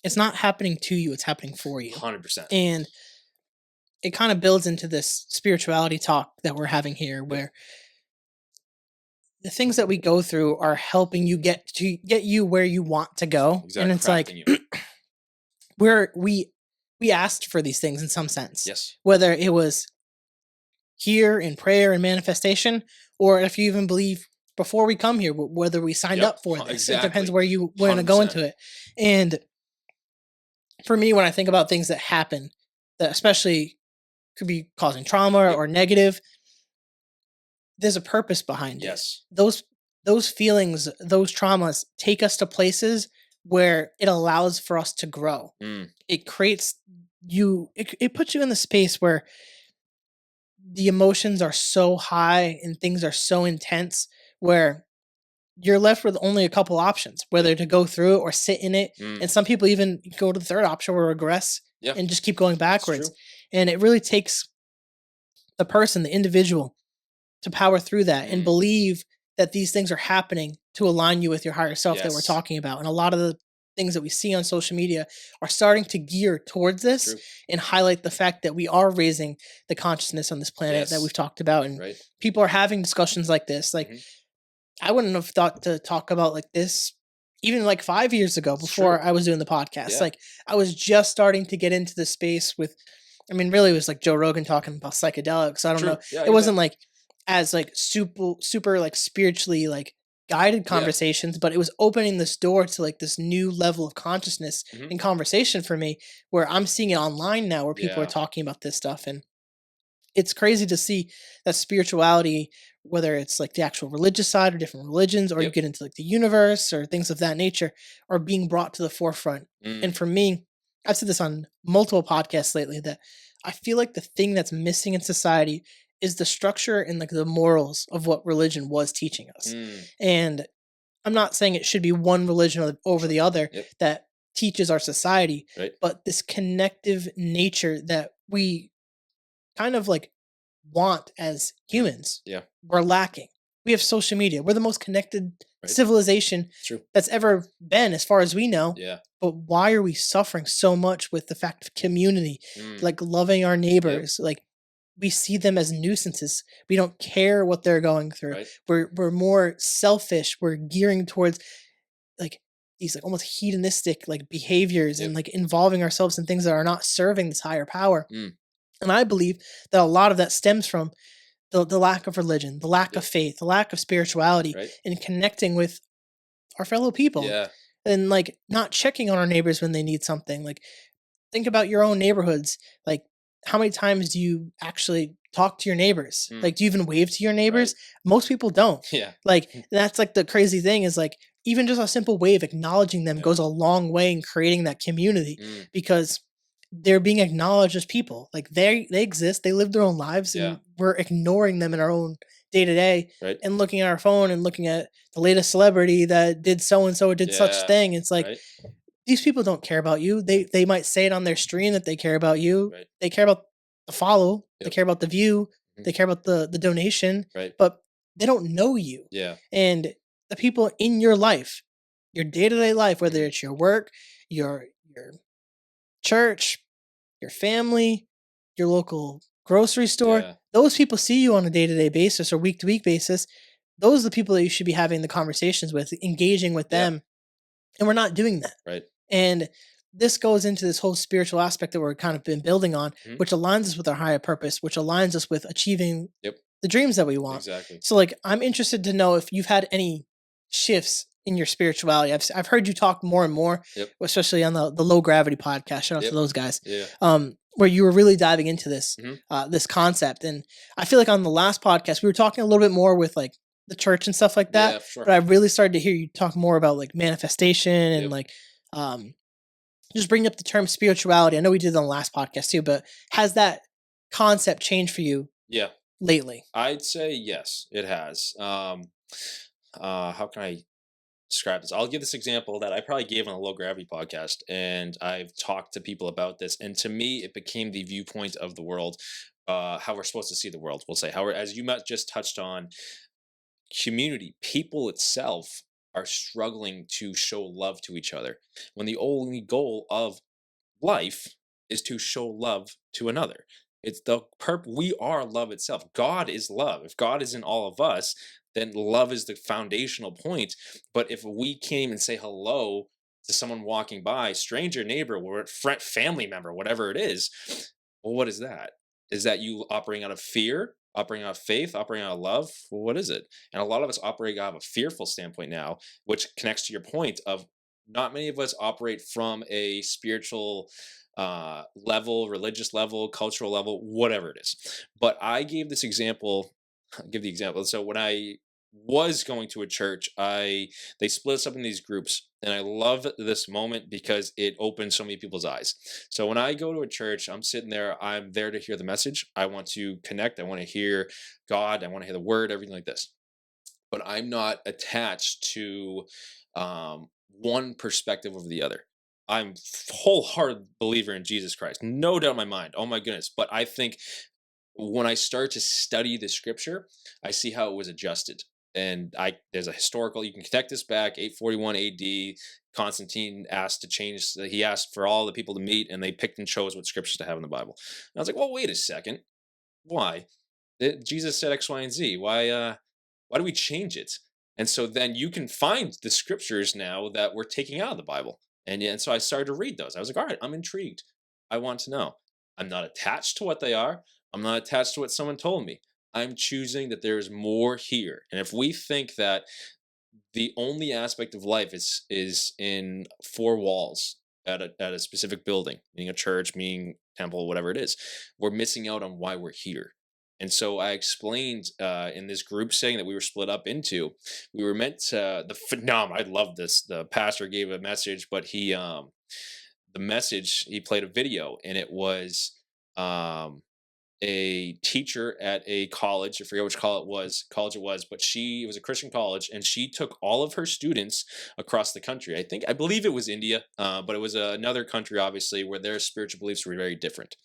it's not happening to you, it's happening for you. 100%. And it kind of builds into this spirituality talk that we're having here where the things that we go through are helping you get you where you want to go. Exactly. And it's like Crafting you. we asked for these things in some sense. Yes. Whether it was here in prayer and manifestation, or if you even believe before we come here, whether we signed Yep, up for this. exactly. It depends where you want to go 100%. into it. And for me, when I think about things that happen, that especially could be causing trauma Yep. or negative, there's a purpose behind Yes. it. Those feelings, those traumas take us to places where it allows for us to grow. Mm. It creates it puts you in the space where the emotions are so high and things are so intense where you're left with only a couple options, whether to go through it or sit in it. Mm. And some people even go to the third option or regress Yeah. and just keep going It's backwards. true. And it really takes the person, the individual, to power through that and Mm. believe that these things are happening to align you with your higher self that we're Yes. talking about. And a lot of the things that we see on social media are starting to gear towards this True. and highlight the fact that we are raising the consciousness on this planet that Yes. we've talked about. And Right. people are having discussions like this. Like, Mhm. I wouldn't have thought to talk about like this even like 5 years ago It's before true. I was doing the podcast. Yeah. Like, I was just starting to get into the space with, I mean, really it was like Joe Rogan talking about psychedelics. I don't True. know. Yeah, It wasn't like as like super like spiritually like guided Yeah. conversations, but it was opening this door to like this new level of consciousness Mhm. and conversation for me where I'm seeing it online now where people are Yeah. talking about this stuff. And it's crazy to see that spirituality, whether it's like the actual religious side or different religions, or you Yep. get into like the universe or things of that nature, are being brought to the forefront. Mm. And for me, I've said this on multiple podcasts lately that I feel like the thing that's missing in society is the structure and like the morals of what religion was teaching us. Mm. And I'm not saying it should be one religion over the other Yep. that teaches our society, Right. but this connective nature that we kind of like want as humans, Yeah. we're lacking. We have social media. We're the most connected Right. civilization It's true. that's ever been, as far as we know. Yeah. But why are we suffering so much with the fact of community, Mm. like loving our neighbors? Like, we see them as nuisances. We don't care what they're going through. Right. We're more selfish. We're gearing towards like these like almost hedonistic like behaviors and Yep. like involving ourselves in things that are not serving this higher power. Mm. And I believe that a lot of that stems from the lack of religion, the lack Yep. of faith, the lack of spirituality, Right. and connecting with our fellow people. Yeah. And like not checking on our neighbors when they need something. Like, think about your own neighborhoods. Like, how many times do you actually talk to your neighbors? Mm. Like, do you even wave to your neighbors? Most people don't. Yeah. Like, that's like the crazy thing is like even just a simple wave acknowledging them Yeah. goes a long way in creating that community Mm. because they're being acknowledged as people. Like, they exist, they live their own lives, Yeah. and we're ignoring them in our own day to day Right. and looking at our phone and looking at the latest celebrity that did so and so did such Yeah. thing. It's like, Right. these people don't care about you. They might say it on their stream that they care about you. Right. They care about the follow, They Yep. care about the view. Mhm. They care about the donation, Right. but they don't know you. Yeah. And the people in your life, your day-to-day life, whether Mhm. it's your work, your church, your family, your local grocery store, Yeah. those people see you on a day-to-day basis or week-to-week basis. Those are the people that you should be having the conversations with, engaging with Yeah. them, and we're not doing that. Right. And this goes into this whole spiritual aspect that we're kind of been building on, Mhm. which aligns us with our higher purpose, which aligns us with achieving Yep. the dreams that we want. Exactly. So, like, I'm interested to know if you've had any shifts in your spirituality. I've heard you talk more and more, Yep. especially on the low gravity podcast. Shout out to Yep. those guys. Yeah. Where you were really diving into Mhm. this concept, and I feel like on the last podcast we were talking a little bit more with like the church and stuff like that. Yeah, for sure. But I really started to hear you talk more about like manifestation and Yep. like just bring up the term spirituality. I know we did it on the last podcast too, but has that concept changed for you Yeah. lately? I'd say yes, it has. How can I describe this? I'll give this example that I probably gave on the low gravity podcast, and I've talked to people about this, and to me, it became the viewpoint of the world, how we're supposed to see the world. We'll say how we're, as you just touched on, community, people itself are struggling to show love to each other when the only goal of life is to show love to another. It's the we are love itself. God is love. If God is in all of us, then love is the foundational point. But if we can't even say hello to someone walking by, stranger, neighbor, or friend, family member, whatever it is, well, what is that? Is that you operating out of fear, operating out of faith, operating out of love? Well, what is it? And a lot of us operate out of a fearful standpoint now, which connects to your point of not many of us operate from a spiritual level, religious level, cultural level, whatever it is. But I gave this example. I'll give the example. So when I was going to a church, they split us up in these groups, and I love this moment because it opened so many people's eyes. So when I go to a church, I'm sitting there, I'm there to hear the message. I want to connect. I want to hear God. I want to hear the word, everything like this. But I'm not attached to one perspective over the other. I'm wholehearted believer in Jesus Christ, no doubt in my mind. Oh my goodness! But I think when I start to study the scripture, I see how it was adjusted. And there's a historical, you can connect this back 841 AD. Constantine asked to change, he asked for all the people to meet, and they picked and chose what scriptures to have in the Bible. And I was like, well, wait a second. Why? Jesus said X, Y, and Z. Why do we change it? And so then you can find the scriptures now that we're taking out of the Bible. And so I started to read those. I was like, all right, I'm intrigued. I want to know. I'm not attached to what they are. I'm not attached to what someone told me. I'm choosing that there's more here. And if we think that the only aspect of life is in four walls at a specific building, meaning a church, meaning temple, whatever it is, we're missing out on why we're here. And so I explained in this group setting that we were split up into, we were meant to I love this. The pastor gave a message, but the message, he played a video, and it was um a teacher at a college. I forget which college it was, but it was a Christian college, and she took all of her students across the country. I believe it was India, but it was another country, obviously, where their spiritual beliefs were very different.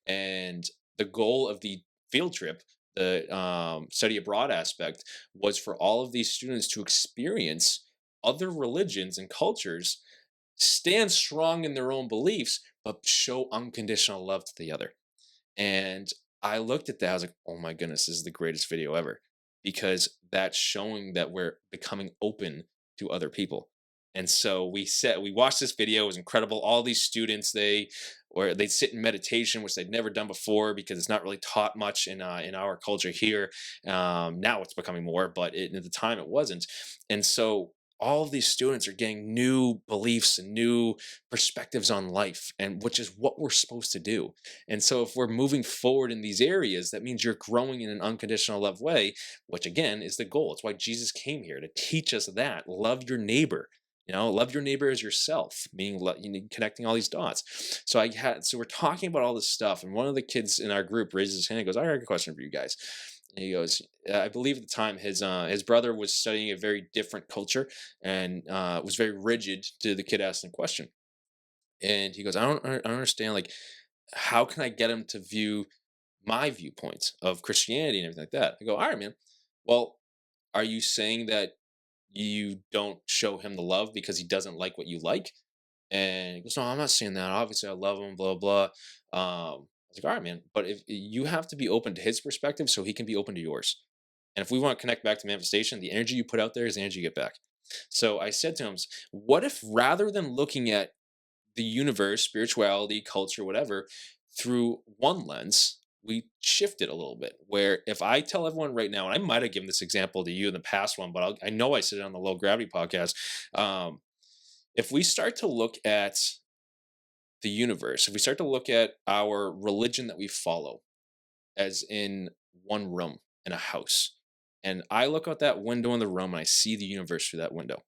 And the goal of the field trip, the study abroad aspect, was for all of these students to experience other religions and cultures, stand strong in their own beliefs, but show unconditional love to the other. And I looked at that, I was like, oh my goodness, this is the greatest video ever. Because that's showing that we're becoming open to other people. And so we watched this video, it was incredible. All these students, they'd sit in meditation, which they'd never done before because it's not really taught much in our culture here. Now it's becoming more, but at the time it wasn't. And so all of these students are getting new beliefs and new perspectives on life, and which is what we're supposed to do. And so if we're moving forward in these areas, that means you're growing in an unconditional love way, which again is the goal. It's why Jesus came here, to teach us that. Love your neighbor. Love your neighbor as yourself, meaning connecting all these dots. So we're talking about all this stuff, and one of the kids in our group raises his hand and goes, "I got a question for you guys." And he goes, I believe at the time his brother was studying a very different culture and was very rigid to the kid asking the question. And he goes, I don't understand. Like, how can I get him to view my viewpoint of Christianity and everything like that. I go, all right, man. Well, are you saying that you don't show him the love because he doesn't like what you like? And he goes, no, I'm not saying that. Obviously, I love him, blah, blah. I was like, all right, man. But if you have to be open to his perspective so he can be open to yours. And if we want to connect back to manifestation, the energy you put out there is the energy you get back. So I said to him, what if rather than looking at the universe, spirituality, culture, whatever, through one lens, we shift it a little bit. Where if I tell everyone right now, and I might have given this example to you in the past one, but I know I said it on the Low Gravity podcast. If we start to look at the universe, if we start to look at our religion that we follow as in one room in a house, and I look out that window in the room and I see the universe through that window,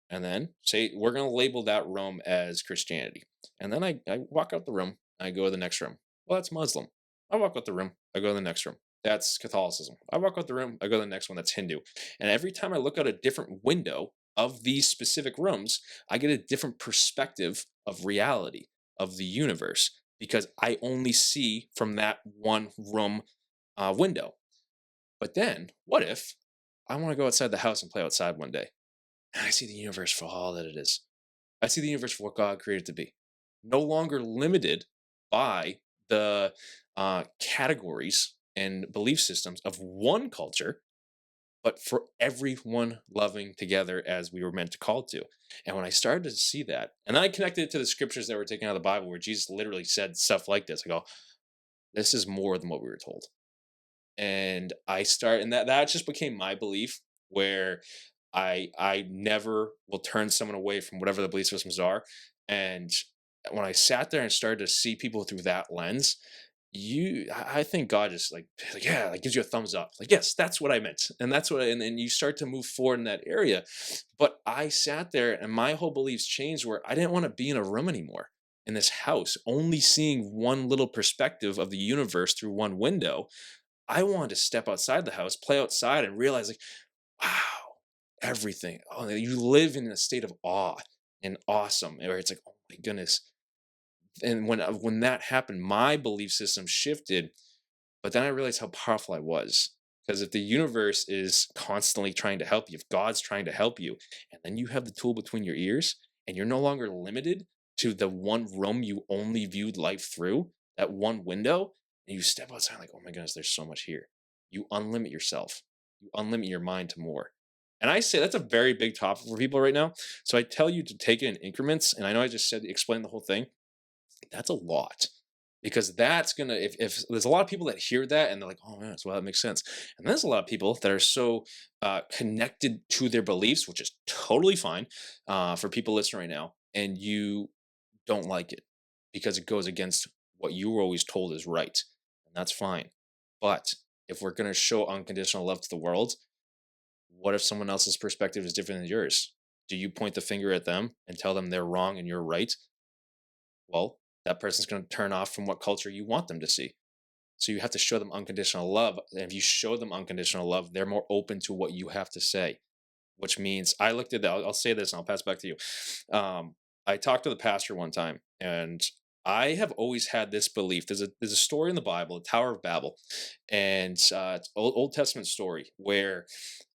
and then say we're going to label that room as Christianity, and then I walk out the room, I go to the next room. Well, that's Muslim. I walk out the room, I go to the next room. That's Catholicism. I walk out the room, I go to the next one. That's Hindu. And every time I look out a different window of these specific rooms, I get a different perspective of reality, of the universe, because I only see from that one room window. But then, what if I want to go outside the house and play outside one day? And I see the universe for all that it is. I see the universe for what God created it to be. No longer limited by the categories and belief systems of one culture, but for everyone loving together as we were meant to call to. And when I started to see that, and I connected it to the scriptures that were taken out of the Bible where Jesus literally said stuff like this, I go, this is more than what we were told. And that just became my belief, where I never will turn someone away from whatever the belief systems are. And when I sat there and started to see people through that lens, I think God just like, yeah, like gives you a thumbs up. Like, yes, that's what I meant. And that's and you start to move forward in that area. But I sat there and my whole beliefs changed, where I didn't want to be in a room anymore in this house, only seeing one little perspective of the universe through one window. I wanted to step outside the house, play outside, and realize, like, wow, everything. Oh, you live in a state of awe and awesome, where it's like, oh my goodness. And when that happened, my belief system shifted. But then I realized how powerful I was. Because if the universe is constantly trying to help you, if God's trying to help you, and then you have the tool between your ears, and you're no longer limited to the one room you only viewed life through, that one window, and you step outside like, oh my goodness, there's so much here. You unlimit yourself. You unlimit your mind to more. And I say that's a very big topic for people right now. So I tell you to take it in increments. And I know I just explained the whole thing. That's a lot, because that's gonna, if there's a lot of people that hear that and they're like, oh man, well, that makes sense. And there's a lot of people that are so connected to their beliefs, which is totally fine for people listening right now, and you don't like it because it goes against what you were always told is right, and that's fine. But if we're going to show unconditional love to the world, what if someone else's perspective is different than yours? Do you point the finger at them and tell them they're wrong and you're right? Well, that person's going to turn off from what culture you want them to see. So you have to show them unconditional love. And if you show them unconditional love, they're more open to what you have to say, which means I looked at that. I'll say this and I'll pass back to you. I talked to the pastor one time, and I have always had this belief. There's a story in the Bible, the Tower of Babel, and it's Old Testament story where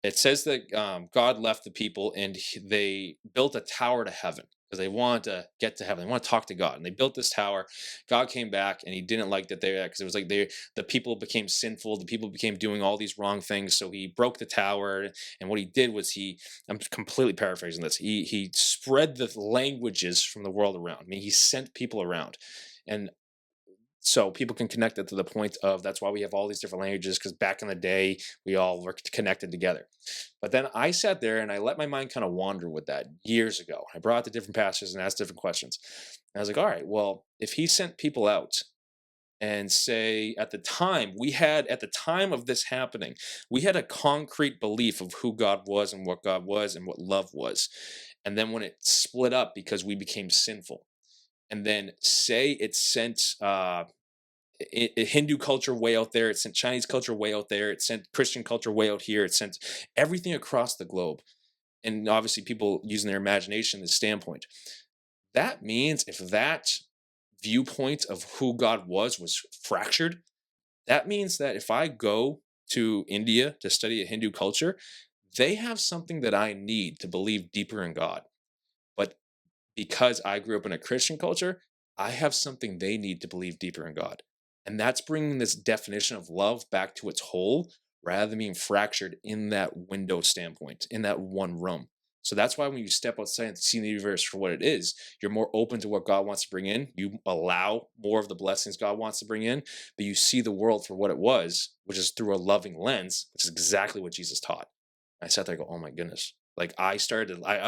it says that God left the people and they built a tower to heaven because they wanted to get to heaven. They want to talk to God, and they built this tower. God came back and he didn't like that because it was like the people became sinful. The people became doing all these wrong things. So he broke the tower, and what he did was I'm completely paraphrasing this. He spread the languages from the world around. I mean, he sent people around, and so people can connect it to the point of that's why we have all these different languages, because back in the day we all were connected together. But then I sat there and I let my mind kind of wander with that years ago. I brought the different pastors and asked different questions. And I was like, all right, well, if he sent people out and say at the time of this happening, we had a concrete belief of who God was and what love was. And then when it split up because we became sinful, and then say it sent Hindu culture way out there, it sent Chinese culture way out there, it sent Christian culture way out here, it sent everything across the globe, and obviously people using their imagination as standpoint. That means if that viewpoint of who God was fractured, That means that if I go to India to study a Hindu culture, they have something that I need to believe deeper in God. But because I grew up in a Christian culture, I have something they need to believe deeper in God. And that's bringing this definition of love back to its whole rather than being fractured in that window standpoint, in that one room. So that's why when you step outside and see the universe for what it is, you're more open to what God wants to bring in. You allow more of the blessings God wants to bring in, but you see the world for what it was, which is through a loving lens, which is exactly what Jesus taught. I sat there and go, oh my goodness. Like I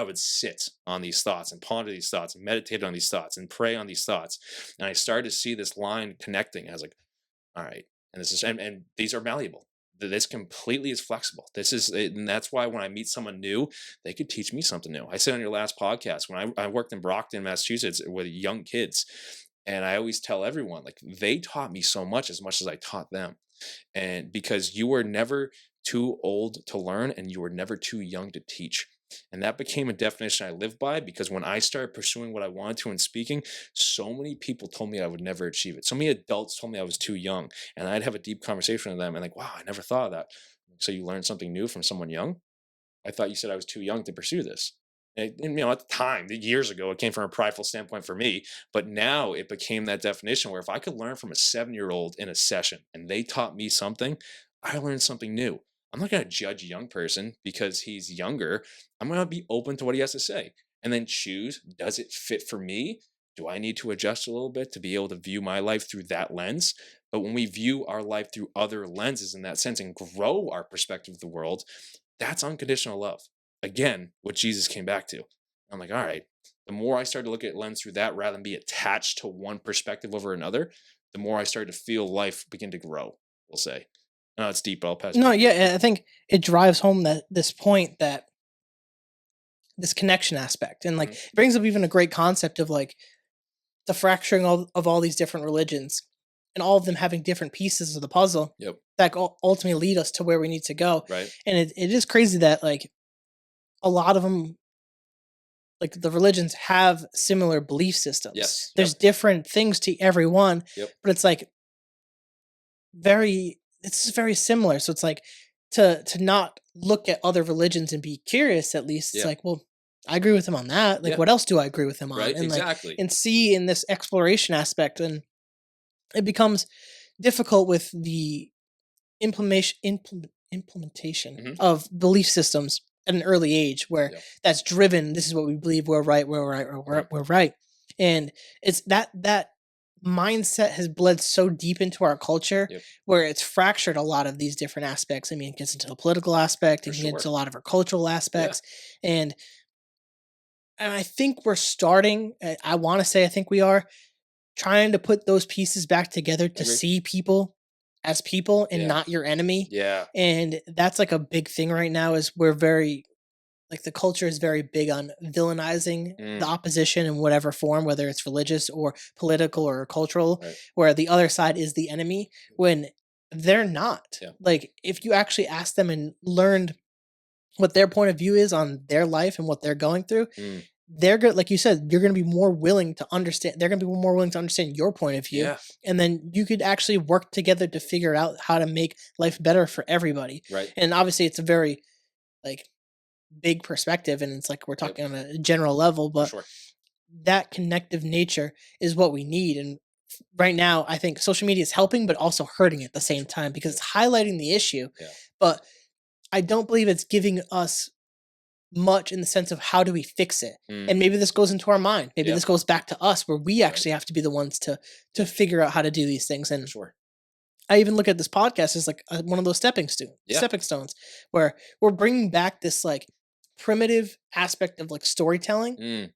would sit on these thoughts and ponder these thoughts and meditate on these thoughts and pray on these thoughts. And I started to see this line connecting. I was like, all right. And this is, and these are malleable. This completely is flexible. And that's why when I meet someone new, they could teach me something new. I said on your last podcast, when I worked in Brockton, Massachusetts with young kids, and I always tell everyone, like, they taught me so much as I taught them. And because you were never too old to learn and you were never too young to teach. And that became a definition I live by, because when I started pursuing what I wanted to in speaking, so many people told me I would never achieve it. So many adults told me I was too young, and I'd have a deep conversation with them and like, wow, I never thought of that. So you learned something new from someone young? I thought you said I was too young to pursue this. And at the time, years ago, it came from a prideful standpoint for me. But now it became that definition where if I could learn from a 7-year-old in a session and they taught me something, I learned something new. I'm not going to judge a young person because he's younger. I'm going to be open to what he has to say and then choose, does it fit for me? Do I need to adjust a little bit to be able to view my life through that lens? But when we view our life through other lenses in that sense and grow our perspective of the world, that's unconditional love. Again, what Jesus came back to. I'm like, all right, the more I started to look at lens through that rather than be attached to one perspective over another, the more I started to feel life begin to grow, we'll say. No, it's deep, but I'll pass it No, back to you. yeah, I think it drives home that this point, that this connection aspect, and like Mhm. it brings up even a great concept of like the fracturing of all these different religions and all of them having different pieces of the puzzle Yep. that ultimately lead us to where we need to go. Right. And it is crazy that like a lot of them, like the religions, have similar belief systems. Yes. There's different things to every one, Yep. but it's like it's very similar. So it's like to not look at other religions and be curious, at least it's Yeah. like, well, I agree with him on that. Like, Yeah. what else do I agree with him on? Right. And like, Exactly. and see in this exploration aspect, and it becomes difficult with the implementation Mhm. of belief systems at an early age, where Yep. that's driven. This is what we believe. We're right. We're right. We're right. And it's that mindset has bled so deep into our culture, Yep. where it's fractured a lot of these different aspects. I mean, it gets into the political aspect, For it gets into sure. a lot of our cultural aspects, and I think we're starting. I want to say I think we are trying to put those pieces back together to Agree. see people as people and Yeah. not your enemy. Yeah. And that's like a big thing right now, is we're very, like, the culture is very big on villainizing the opposition in whatever form, whether it's religious or political or cultural, Right. where the other side is the enemy when they're not. Yeah. Like, if you actually asked them and learned what their point of view is on their life and what they're going through, they're good. Like you said, you're going to be more willing to understand. They're going to be more willing to understand your point of view. Yeah. And then you could actually work together to figure out how to make life better for everybody. Right. And obviously it's a very like big perspective, and it's like we're talking on a general level, For but sure. that connective nature is what we need. And right now I think social media is helping but also hurting at the same time, because it's highlighting the issue. Yeah. But I don't believe it's giving us much in the sense of how do we fix it. And maybe this goes into our mind, maybe Yeah. this goes back to us, where we actually have to be the ones to figure out how to do these things. For And sure. I even look at this podcast as like one of those stepping stones, where we're bringing back this like primitive aspect of like storytelling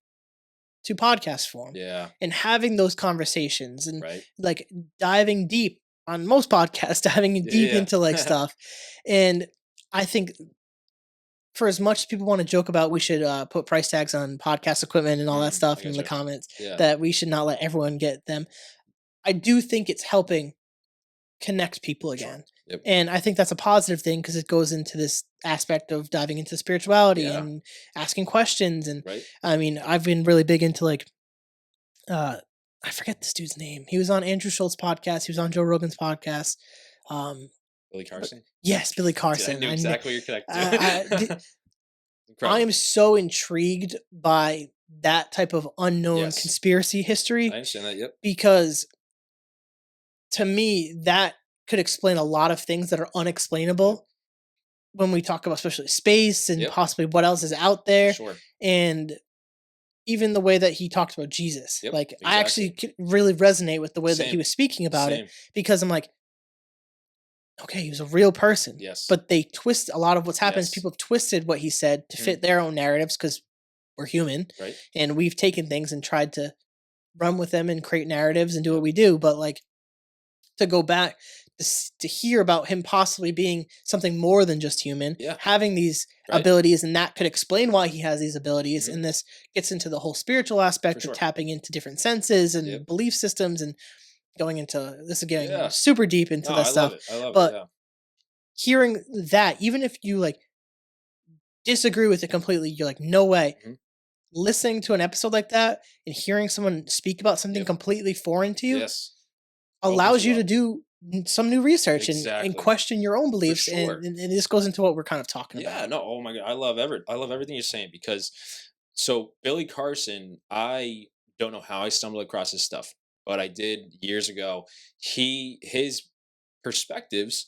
to podcast form, Yeah. and having those conversations, and Right. like diving deep on most podcasts, diving deep Yeah. into like stuff. And I think, for as much as people want to joke about we should put price tags on podcast equipment and all that I stuff in the gotcha. comments, Yeah. that we should not let everyone get them, I do think it's helping connect people again. Yep. And I think that's a positive thing, because it goes into this aspect of diving into spirituality and asking questions. And Right. I mean, I've been really big into like, I forget this dude's name. He was on Andrew Schultz's podcast. He was on Joe Rogan's podcast. Billy Carson? Yes, Billy Dude, I Carson. knew exactly what you're I, connected to. I Incredible. am so intrigued by that type of unknown Yes. conspiracy I history understand that, yep. because to me that could explain a lot of things that are Yep. unexplainable when we talk about especially space and Yep. possibly what else is out For there, sure. and even the way that he talked about Jesus. Yep, Like I actually exactly. could really resonate with the way that he Same. was speaking about it Same. because I'm like, okay, he was a real person, Yes. but they twist a lot of what's happened is Yes. people have twisted what he said to Mhm. fit their own narratives because we're human Right? and we've taken things and tried to run with them and create narratives and do Yep. what we do. But like to go back to hear about him possibly being something more than just human, Yeah. having these Right? abilities, and that could explain why he has these abilities. Mhm. And this gets into the whole spiritual For aspect of sure. tapping into different senses Yep. and belief systems and going into this is getting Yeah. super deep into No, that I love stuff. it. I love it, But yeah. hearing that, even if you like disagree with it completely, you're like, no way. Mhm. Listening to an episode like that and hearing someone speak about something Yep. completely foreign to you Yes. Opens allows you you to up. do some new research and Exactly. question your own For beliefs. sure. And this goes into what we're kind of talking Yeah, about. no, oh my god, I love everything you're saying because so Billy Carson, I don't know how I stumbled across his stuff, but I did years ago. His perspectives,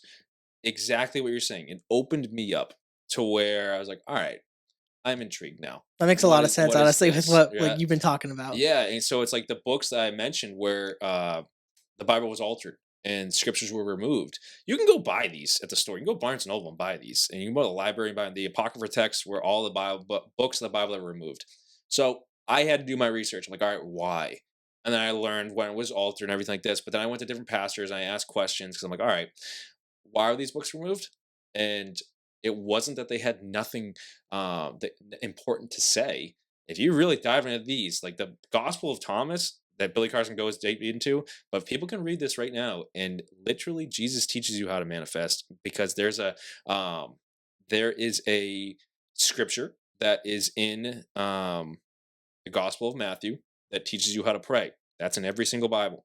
exactly what you're saying, it opened me up to where I was like, all right, I'm intrigued now. That makes a lot of sense, What is honestly, with this? what like Yeah. you've been talking about. Yeah, and so it's like the books that I mentioned where the Bible was altered and scriptures were removed. You can go buy these at the store. You can go Barnes and Noble and buy these, and you can go to the library and buy the apocrypha texts where all the Bible books of the Bible that were removed. So I had to do my research. I'm like, all right, why? And then I learned when it was altered and everything like this. But then I went to different pastors and I asked questions because I'm like, all right, why are these books removed? And it wasn't that they had nothing important to say. If you really dive into these, like the Gospel of Thomas that Billy Carson goes deep into, but people can read this right now, and literally Jesus teaches you how to manifest because there is a scripture that is in the Gospel of Matthew that teaches you how to pray. That's in every single Bible.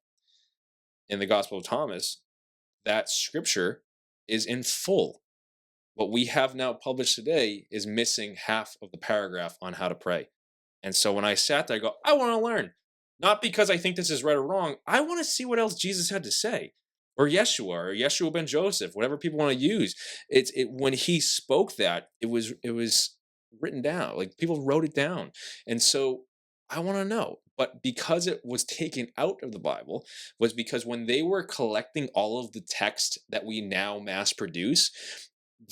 In the Gospel of Thomas, that scripture is in full. What we have now published today is missing half of the paragraph on how to pray. And so when I sat there, I go, I want to learn. Not because I think this is right or wrong. I want to see what else Jesus had to say. Or Yeshua ben Joseph, whatever people want to use. When he spoke that, it was written down. Like people wrote it down. And so I want to know. But because it was taken out of the Bible, was because when they were collecting all of the text that we now mass produce,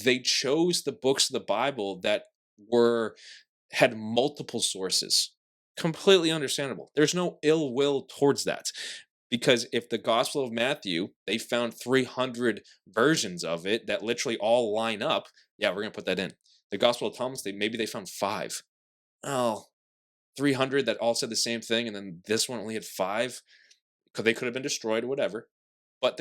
they chose the books of the Bible that were had multiple sources. Completely understandable. There's no ill will towards that. Because if the Gospel of Matthew, they found 300 versions of it that literally all line up, yeah, we're going to put that in. The Gospel of Thomas, maybe they found 5. Oh, 300 that all said the same thing, and then this one only had 5 because they could have been destroyed or whatever. But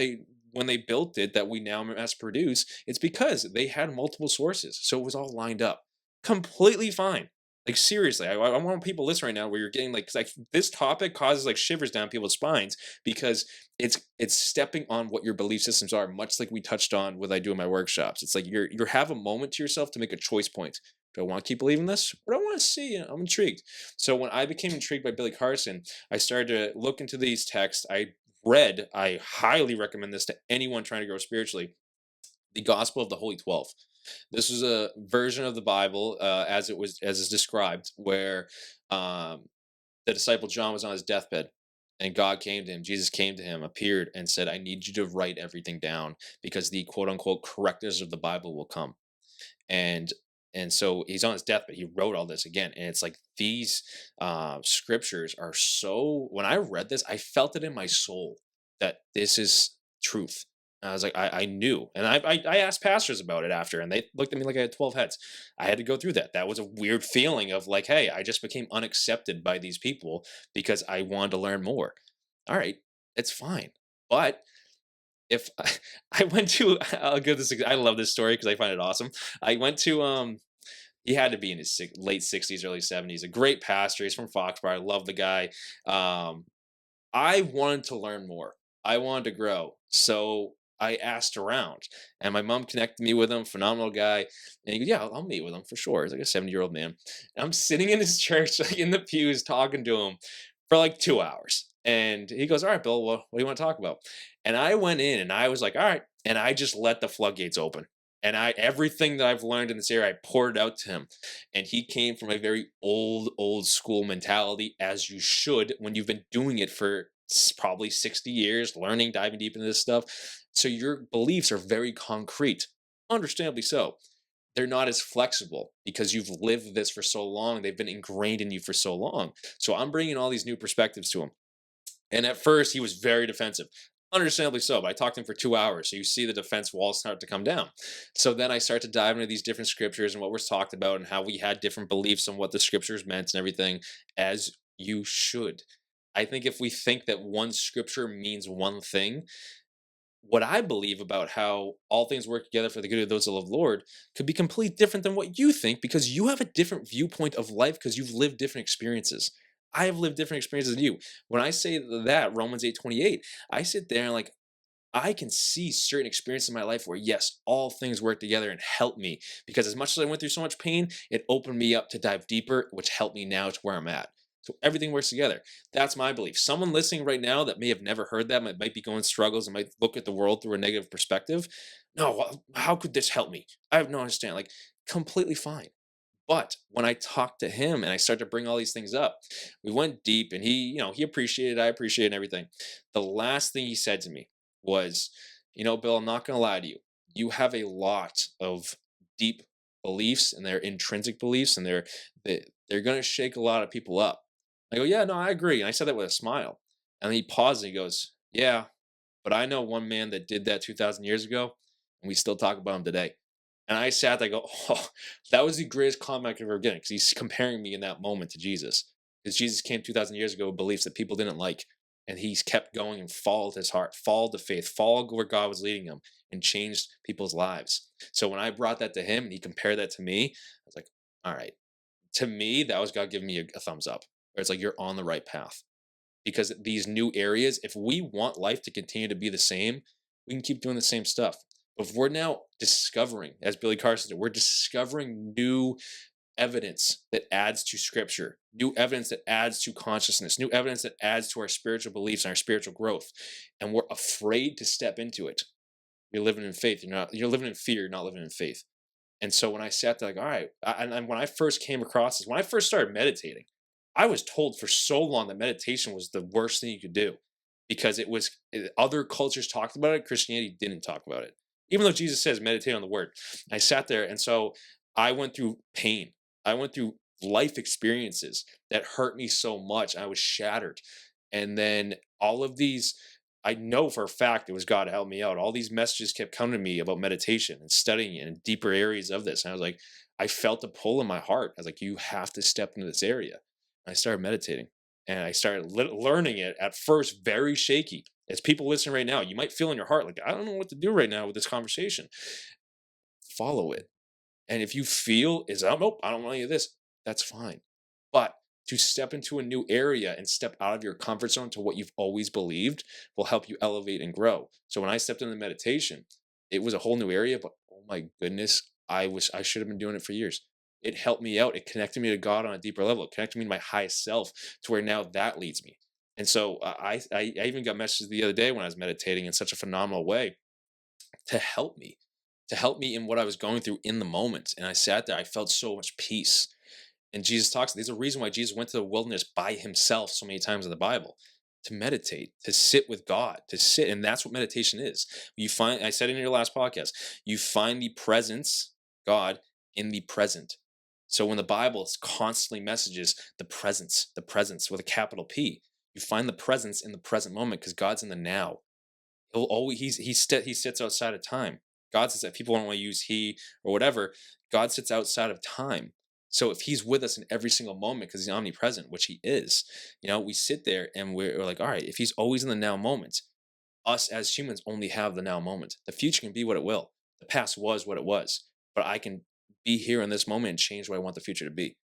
when they built it that we now mass produce, it's because they had multiple sources. So it was all lined up. Completely fine. Like seriously, I want people listening right now where you're getting like this topic causes like shivers down people's spines because it's stepping on what your belief systems are, much like we touched on with I do in my workshops. It's like you have a moment to yourself to make a choice point. Do I want to keep believing this? Or do I want to see? I'm intrigued. So when I became intrigued by Billy Carson, I started to look into these texts. I highly recommend this to anyone trying to grow spiritually. The Gospel of the Holy 12. This was a version of the Bible as is described, where the disciple John was on his deathbed, and God came to him. Jesus came to him, appeared, and said, "I need you to write everything down because the quote unquote correctors of the Bible will come." And so he's on his deathbed. He wrote all this again, and it's like these scriptures are so. When I read this, I felt it in my soul that this is truth. And I was like, I knew, and I asked pastors about it after, and they looked at me like I had 12 heads. I had to go through that. That was a weird feeling of like, hey, I just became unaccepted by these people because I wanted to learn more. All right, it's fine, but if I went to I'll give this I love this story because I find it awesome. I went to he had to be in his late 60s, early 70s. A great pastor. He's from Foxborough. I love the guy. I wanted to learn more. I wanted to grow. So I asked around, and my mom connected me with him, phenomenal guy. And he goes, "Yeah, I'll meet with him for sure." He's like a 70-year-old man. And I'm sitting in his church, like in the pews, talking to him for like 2 hours. And he goes, "All right, Bill, what do you want to talk about?" And I went in and I was like, "All right." And I just let the floodgates open. And everything that I've learned in this area, I poured it out to him. And he came from a very old school mentality, as you should when you've been doing it for probably 60 years, learning, diving deep into this stuff. So your beliefs are very concrete, understandably so. They're not as flexible because you've lived this for so long. They've been ingrained in you for so long. So I'm bringing all these new perspectives to him. And at first, he was very defensive. Understandably so, but I talked to him for 2 hours. So you see the defense walls start to come down. So then I start to dive into these different scriptures and what was talked about and how we had different beliefs on what the scriptures meant and everything, as you should. I think if we think that one scripture means one thing, what I believe about how all things work together for the good of those that love the Lord could be completely different than what you think, because you have a different viewpoint of life because you've lived different experiences. I have lived different experiences than you. When I say that, Romans 8:28, I sit there and like I can see certain experiences in my life where, yes, all things work together and help me, because as much as I went through so much pain, it opened me up to dive deeper, which helped me now to where I'm at. So everything works together. That's my belief. Someone listening right now that may have never heard that, might be going struggles and might look at the world through a negative perspective. No, how could this help me? I have no understanding. Like, completely fine. But when I talked to him and I started to bring all these things up, we went deep, and he appreciated, I appreciated everything. The last thing he said to me was, Bill, I'm not going to lie to you. You have a lot of deep beliefs, and they're intrinsic beliefs, and they're going to shake a lot of people up. I go, yeah, no, I agree. And I said that with a smile. And he paused and he goes, yeah, but I know one man that did that 2,000 years ago, and we still talk about him today. And I sat there, I go, oh, that was the greatest comment I could ever get, because he's comparing me in that moment to Jesus. Because Jesus came 2,000 years ago with beliefs that people didn't like. And he's kept going and followed his heart, followed the faith, followed where God was leading him, and changed people's lives. So when I brought that to him and he compared that to me, I was like, all right. To me, that was God giving me a thumbs up. Where it's like, you're on the right path. Because these new areas, if we want life to continue to be the same, we can keep doing the same stuff. But if we're now discovering, as Billy Carson did, we're discovering new evidence that adds to scripture, new evidence that adds to consciousness, new evidence that adds to our spiritual beliefs and our spiritual growth, and we're afraid to step into it. You're living in faith. You're living in fear. You're not living in faith. And so when I sat there, like, all right, and when I first came across this, when I first started meditating, I was told for so long that meditation was the worst thing you could do, because other cultures talked about it. Christianity didn't talk about it, even though Jesus says meditate on the word. I sat there, and so I went through pain. I went through life experiences that hurt me so much. I was shattered. And then all of these, I know for a fact it was God to help me out. All these messages kept coming to me about meditation and studying it in deeper areas of this. And I was like, I felt a pull in my heart. I was like, you have to step into this area. And I started meditating, and I started learning it at first very shaky. As people listening right now, you might feel in your heart, like, I don't know what to do right now with this conversation. Follow it. And if you feel nope, I don't want any of this, that's fine. But to step into a new area and step out of your comfort zone to what you've always believed will help you elevate and grow. So when I stepped into meditation, it was a whole new area, but oh my goodness, I should have been doing it for years. It helped me out. It connected me to God on a deeper level. It connected me to my highest self, to where now that leads me. And so I even got messages the other day when I was meditating in such a phenomenal way to help me, in what I was going through in the moment. And I sat there, I felt so much peace. And Jesus talks, there's a reason why Jesus went to the wilderness by himself so many times in the Bible, to meditate, to sit with God, to sit. And that's what meditation is. I said in your last podcast, you find the presence, God, in the present. So when the Bible constantly messages the presence with a capital P, you find the presence in the present moment, because God's in the now. He'll always he sits outside of time. God says that people don't want to use he or whatever. God sits outside of time. So if he's with us in every single moment because he's omnipresent, which he is, we sit there and we're like, all right, if he's always in the now moment, us as humans only have the now moment. The future can be what it will. The past was what it was, but I can be here in this moment and change what I want the future to be.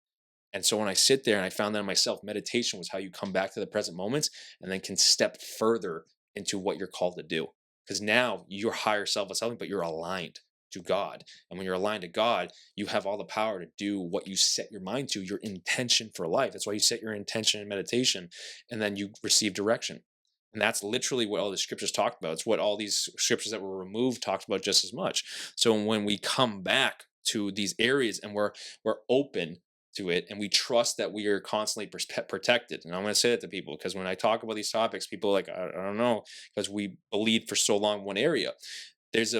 And so when I sit there and I found that in myself, meditation was how you come back to the present moments and then can step further into what you're called to do. because now your higher self is something, but you're aligned to God. And when you're aligned to God, you have all the power to do what you set your mind to, your intention for life. That's why you set your intention in meditation, and then you receive direction. And that's literally what all the scriptures talk about. It's what all these scriptures that were removed talked about just as much. So when we come back to these areas and we're open to it, and we trust that we are constantly protected. And I'm going to say that to people, because when I talk about these topics, people are like, I don't know, because we believed for so long in one area. It's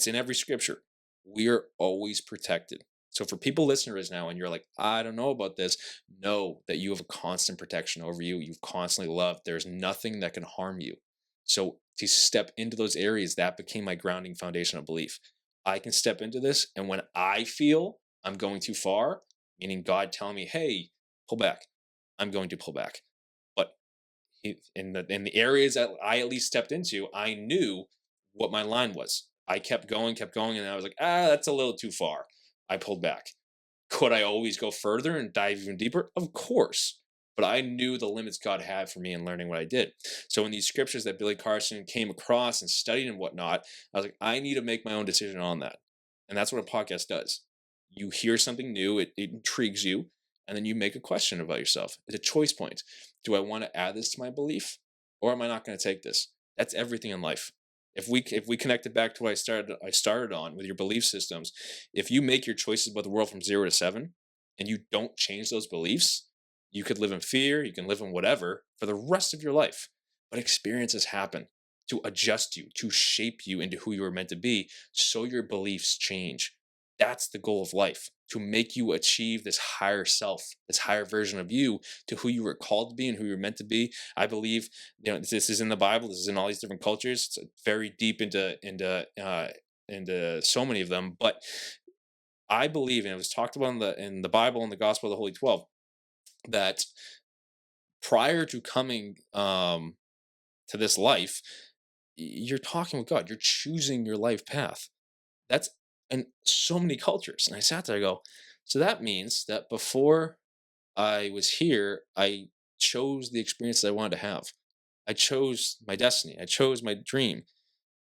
in every scripture. We are always protected. So for people listeners now, and you're like, I don't know about this, know that you have a constant protection over you. You've constantly loved. There's nothing that can harm you. So to step into those areas, that became my grounding foundation of belief. I can step into this, and when I feel I'm going too far, meaning God telling me, hey, pull back, I'm going to pull back. But in the areas that I at least stepped into, I knew what my line was. I kept going, and I was like, that's a little too far. I pulled back. Could I always go further and dive even deeper? Of course. But I knew the limits God had for me in learning what I did. So in these scriptures that Billy Carson came across and studied and whatnot, I was like, I need to make my own decision on that. And that's what a podcast does. You hear something new, it intrigues you, and then you make a question about yourself. It's a choice point. Do I want to add this to my belief, or am I not going to take this? That's everything in life. If we connect it back to what I started on with your belief systems, if you make your choices about the world from 0 to 7, and you don't change those beliefs, you could live in fear, you can live in whatever for the rest of your life. But experiences happen to adjust you, to shape you into who you were meant to be, so your beliefs change. That's the goal of life, to make you achieve this higher self, this higher version of you, to who you were called to be and who you're meant to be. I believe, this is in the Bible. This is in all these different cultures. It's very deep into so many of them. But I believe, and it was talked about in the Bible and the Gospel of the Holy 12, that prior to coming to this life, you're talking with God. You're choosing your life path. That's in so many cultures. And I sat there, I go, so that means that before I was here, I chose the experiences I wanted to have. I chose my destiny. I chose my dream.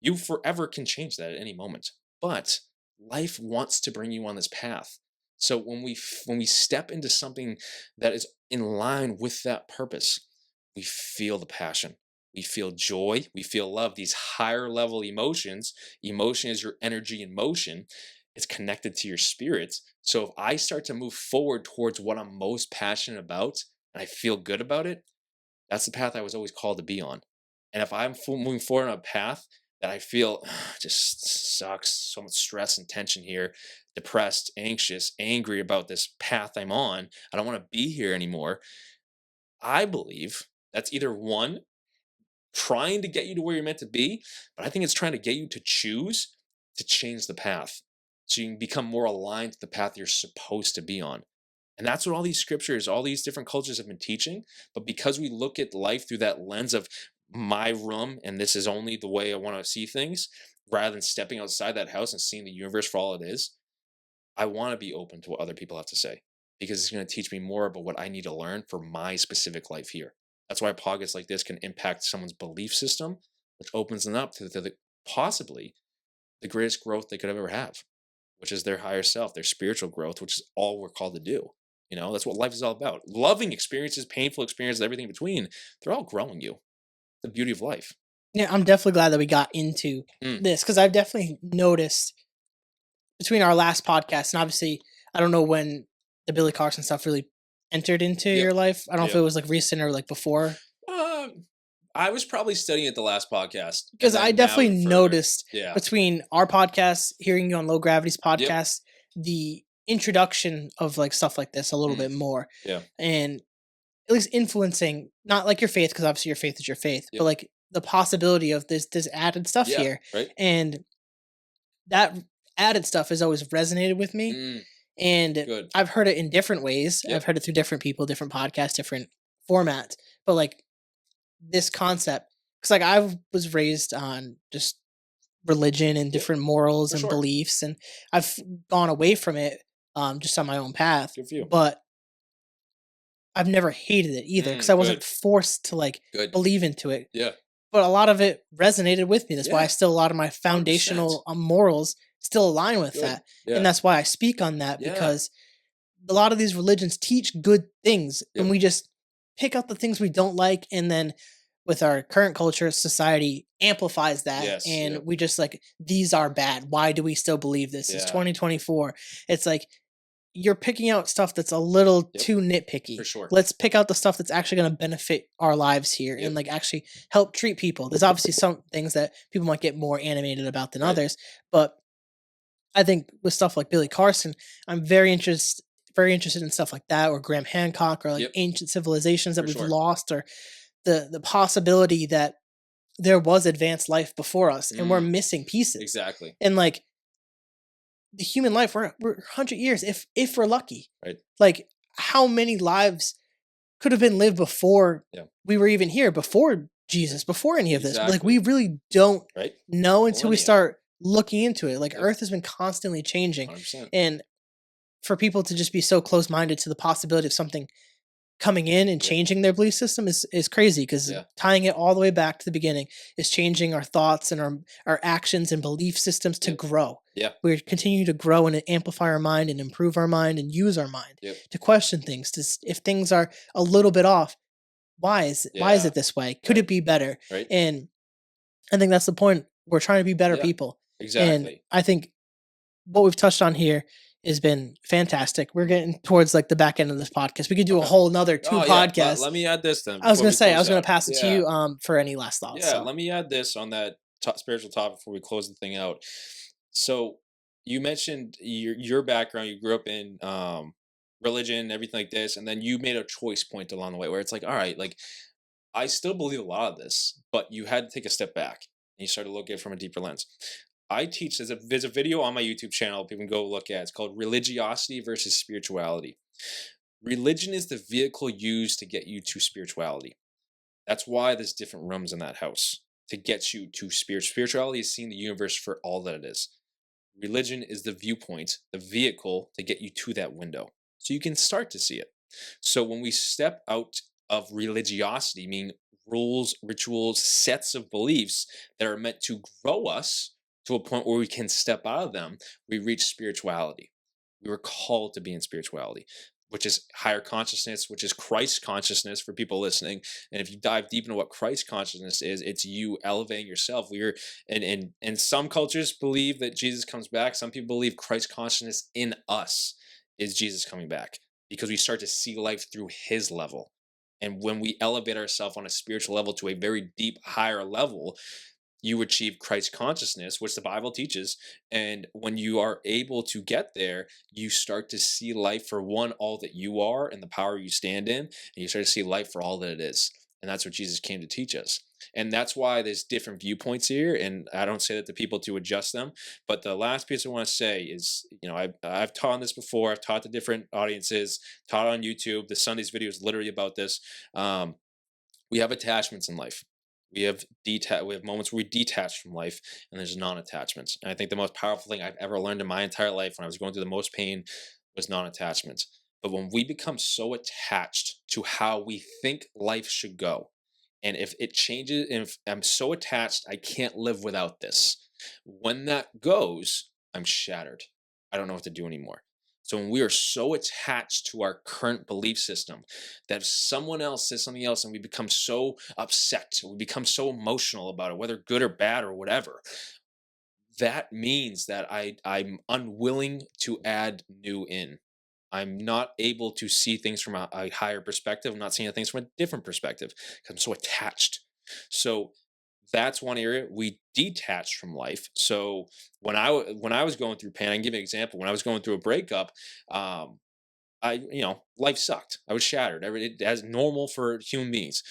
You forever can change that at any moment. But life wants to bring you on this path. So when we step into something that is in line with that purpose, we feel the passion. We feel joy. We feel love. These higher level emotions. Emotion is your energy in motion. It's connected to your spirit. So if I start to move forward towards what I'm most passionate about, and I feel good about it, that's the path I was always called to be on. And if I'm moving forward on a path that I feel just sucks, so much stress and tension here, depressed, anxious, angry about this path I'm on, I don't want to be here anymore, I believe that's either one, trying to get you to where you're meant to be, but I think it's trying to get you to choose to change the path so you can become more aligned to the path you're supposed to be on. And that's what all these scriptures, all these different cultures have been teaching. But because we look at life through that lens of my room and this is only the way I want to see things, rather than stepping outside that house and seeing the universe for all it is, I want to be open to what other people have to say, because it's going to teach me more about what I need to learn for my specific life here. That's why podcasts like this can impact someone's belief system, which opens them up to possibly the greatest growth they could ever have, which is their higher self, their spiritual growth, which is all we're called to do. That's what life is all about. Loving experiences, painful experiences, everything in between, they're all growing you. The beauty of life. Yeah, I'm definitely glad that we got into this, because I've definitely noticed between our last podcast and obviously I don't know when the Billy Carson stuff really entered into your life. I don't know if it was like recent or like before. I was probably studying at the last podcast, because I definitely noticed between our podcast, hearing you on Low Gravity's podcast, the introduction of like stuff like this a little bit more. Yeah. And at least influencing, not like your faith, because obviously your faith is your faith, but like the possibility of this added stuff here. Right. And that added stuff has always resonated with me. And I've heard it in different ways. I've heard it through different people, different podcasts, different formats. But like this concept, because like I was raised on just religion and different morals and beliefs, and I've gone away from it just on my own path. Good for you. But I've never hated it either, because I wasn't forced to like believe into it. Yeah. but a lot of it resonated with me. That's why I Yeah, still, a lot of my 100%. foundational morals still align with Good. that. And Yeah. that's why I speak on that, Yeah. because a lot of these religions teach good things, and Yep. we just pick out the things we don't like, and then with our current culture, society amplifies that, Yes. and Yep. we just like, these are bad. Why do we still believe this? It's Yeah. 2024. It's like you're picking out stuff that's a little Yep. too For nitpicky. sure. Let's pick out the stuff that's actually going to benefit our lives here and Yep. like actually help treat people. There's obviously some things that people might get more animated about than Right. others, but I think with stuff like Billy Carson, I'm very interested in stuff like that, or Graham Hancock, or like Yep. ancient civilizations that For we've sure. lost, or the possibility that there was advanced life before us and we're Mm, missing pieces. exactly. And like the human life, we're 100 years if we're lucky. Right. Like, how many lives could have been lived before Yeah. we were even here, before Jesus, before any of this? Like, we Exactly. really don't Right. know until we Millennia. start looking into it. Like, Yep. Earth has been constantly changing, 100%. and for people to just be so close-minded to the possibility of something coming in and Yep. changing their belief system is crazy, because Yeah. tying it all the way back to the beginning is changing our thoughts and our actions and belief systems to Yep. grow. Yeah. We continue to grow and amplify our mind and improve our mind and use our mind Yep. to question things. If things are a little bit off, why is Yeah. it this way? Could Right. it be better? Right. And I think that's the point. We're trying to be better Yeah. people. And Exactly. I think what we've touched on here has been fantastic. We're getting towards like the back end of this podcast. We could do a Okay. whole nother two Oh yeah. podcasts. Let me add this then I was before gonna we say, I close was gonna out. pass it to Yeah. you for any last thoughts. Yeah. So Let me add this on that spiritual topic before we close the thing out. So you mentioned your background. You grew up in religion, everything like this, and then you made a choice point along the way where it's like, all right, like I still believe a lot of this, but you had to take a step back and you started looking at it from a deeper lens. I teach, there's a video on my YouTube channel people can go look at. It's called Religiosity versus Spirituality. Religion is the vehicle used to get you to spirituality. That's why there's different rooms in that house to get you to spirit. Spirituality is seeing the universe for all that it is. Religion is the viewpoint, the vehicle to get you to that window so you can start to see it. So when we step out of religiosity, meaning rules, rituals, sets of beliefs that are meant to grow us to a point where we can step out of them, we reach spirituality. We were called to be in spirituality, which is higher consciousness, which is Christ consciousness for people listening. And if you dive deep into what Christ consciousness is, it's you elevating yourself. We're and some cultures believe that Jesus comes back. Some people believe Christ consciousness in us is Jesus coming back, because we start to see life through his level. And when we elevate ourselves on a spiritual level to a very deep, higher level, you achieve Christ consciousness, which the Bible teaches. And when you are able to get there, you start to see life for one, all that you are and the power you stand in. And you start to see life for all that it is. And that's what Jesus came to teach us. And that's why there's different viewpoints here. And I don't say that to people to adjust them. But the last piece I want to say is, I've taught on this before. I've taught to different audiences, taught on YouTube. The Sunday's video is literally about this. We have attachments in life. We have moments where we detach from life, and there's non-attachments. And I think the most powerful thing I've ever learned in my entire life when I was going through the most pain was non-attachment. But when we become so attached to how we think life should go, and if it changes, if I'm so attached, I can't live without this. When that goes, I'm shattered. I don't know what to do anymore. So when we are so attached to our current belief system that if someone else says something else and we become so upset, we become so emotional about it, whether good or bad or whatever, that means that I'm unwilling to add new in. I'm not able to see things from a higher perspective. I'm not seeing things from a different perspective because I'm so attached. So that's one area we detached from life. So when I was going through pain, I can give you an example. When I was going through a breakup, life sucked. I was shattered. As normal for human beings.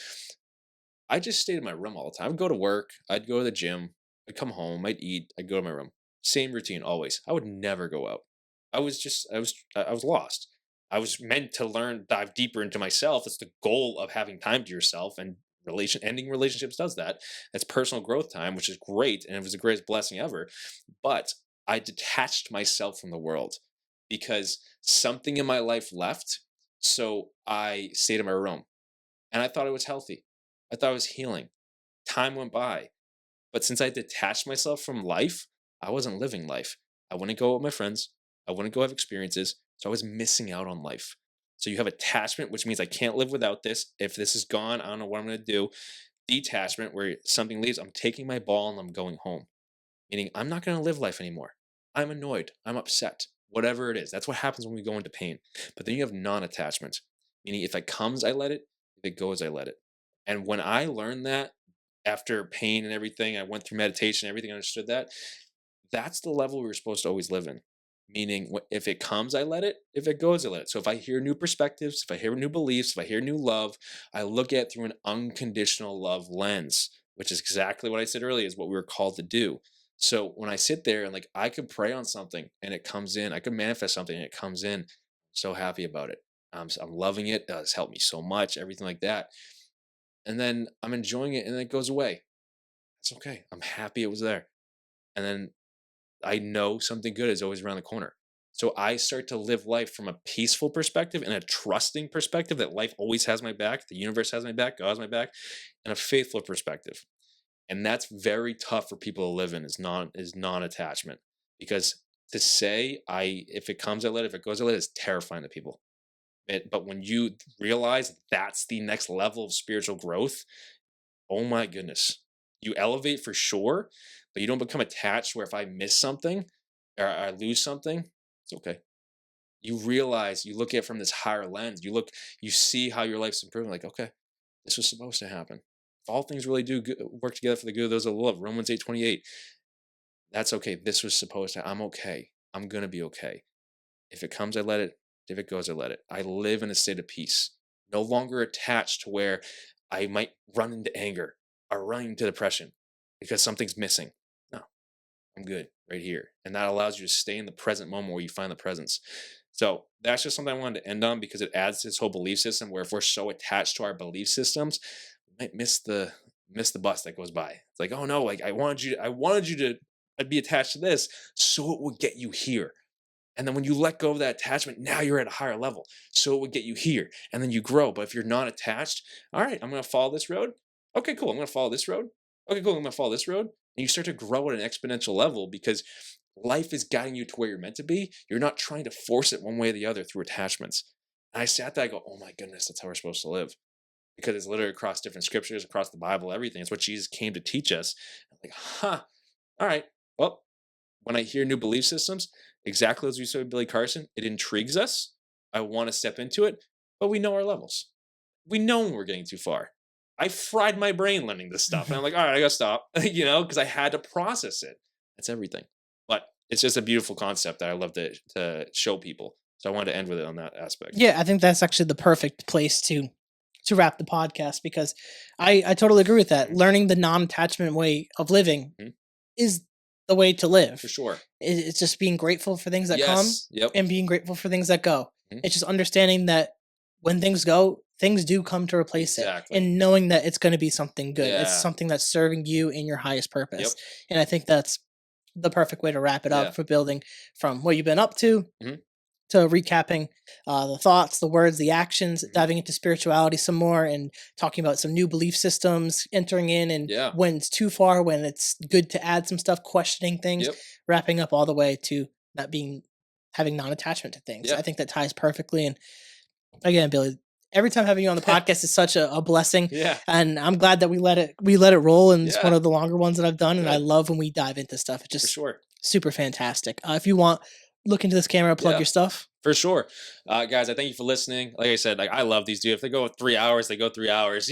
I just stayed in my room all the time. I'd go to work. I'd go to the gym. I'd come home. I'd eat. I'd go to my room. Same routine always. I would never go out. I was lost. I was meant to dive deeper into myself. It's the goal of having time to yourself, and ending relationships does that. That's personal growth time, which is great, and it was the greatest blessing ever. But I detached myself from the world because something in my life left. So I stayed in my room, and I thought it was healthy. I thought it was healing time went by. But since I detached myself from life, I wasn't living life. I wouldn't go out with my friends. I wouldn't go have experiences. So I was missing out on life. So you have attachment, which means I can't live without this. If this is gone, I don't know what I'm going to do. Detachment, where something leaves, I'm taking my ball and I'm going home. Meaning I'm not going to live life anymore. I'm annoyed. I'm upset. Whatever it is. That's what happens when we go into pain. But then you have non-attachment. Meaning if it comes, I let it. If it goes, I let it. And when I learned that, after pain and everything, I went through meditation, everything, I understood that. That's the level we were supposed to always live in. Meaning, if it comes, I let it. If it goes, I let it. So if I hear new perspectives, if I hear new beliefs, if I hear new love, I look at it through an unconditional love lens, which is exactly what I said earlier, is what we were called to do. So when I sit there and like I could pray on something and it comes in, I could manifest something and it comes in, I'm so happy about it. I'm loving it. It's helped me so much, everything like that. And then I'm enjoying it and then it goes away. It's okay. I'm happy it was there. And then I know something good is always around the corner. So I start to live life from a peaceful perspective and a trusting perspective that life always has my back, the universe has my back, God has my back, and a faithful perspective. And that's very tough for people to live in, is non-attachment. Because to say if it comes, I let it, if it goes, I let it, is terrifying to people. But when you realize that's the next level of spiritual growth, oh my goodness, you elevate for sure, but you don't become attached where if I miss something or I lose something, it's okay. You realize, you look at it from this higher lens. You see how your life's improving. Like, okay, this was supposed to happen. If all things really do work together for the good of those that love, Romans 8:28. That's okay. This was supposed to. I'm okay. I'm gonna be okay. If it comes, I let it. If it goes, I let it. I live in a state of peace, no longer attached to where I might run into anger or run into depression because something's missing. No, I'm good right here. And that allows you to stay in the present moment where you find the presence. So that's just something I wanted to end on because it adds to this whole belief system where if we're so attached to our belief systems, we might miss the bus that goes by. It's like, oh no, like I wanted you to be attached to this so it would get you here. And then when you let go of that attachment, now you're at a higher level. So it would get you here and then you grow. But if you're not attached, all right, I'm going to follow this road. Okay, cool. I'm going to follow this road. Okay, cool. I'm going to follow this road. And you start to grow at an exponential level because life is guiding you to where you're meant to be. You're not trying to force it one way or the other through attachments. And I sat there, I go, oh my goodness, that's how we're supposed to live. Because it's literally across different scriptures, across the Bible, everything. It's what Jesus came to teach us. I'm like, all right, well, when I hear new belief systems, exactly as we said with Billy Carson, it intrigues us. I want to step into it, but we know our levels. We know when we're getting too far. I fried my brain learning this stuff. And I'm like, all right, I gotta stop, because I had to process it. That's everything. But it's just a beautiful concept that I love to show people. So I wanted to end with it on that aspect. Yeah, I think that's actually the perfect place to wrap the podcast because I totally agree with that. Mhm. Learning the non-attachment way of living Mhm. is the way to live. For sure. It's just being grateful for things that come Yes. Yep. and being grateful for things that go. Mhm. It's just understanding that when things go, things do come to replace Exactly. it, and knowing that it's going to be something good. It's Yeah. something that's serving you in your highest purpose. Yep. And I think that's the perfect way to wrap it Yeah. up for building from what you've been up to Mhm. to recapping the thoughts, the words, the actions, Mhm. diving into spirituality some more, and talking about some new belief systems, entering in, and Yeah. when it's too far, when it's good to add some stuff, questioning things, Yep. wrapping up all the way to not being having non-attachment to things. Yeah. I think that ties perfectly. And again, Billy, every time having you on the podcast is such a blessing, Yeah. and I'm glad that we let it roll. And it's one Yeah. of the longer ones that I've done, and I Good. love when we dive into stuff. It's For just sure. super fantastic. If you want, look into this camera, plug Yeah. your stuff. For sure. Guys, I thank you for listening. Like I said, like I love these dudes. If they go 3 hours, they go 3 hours,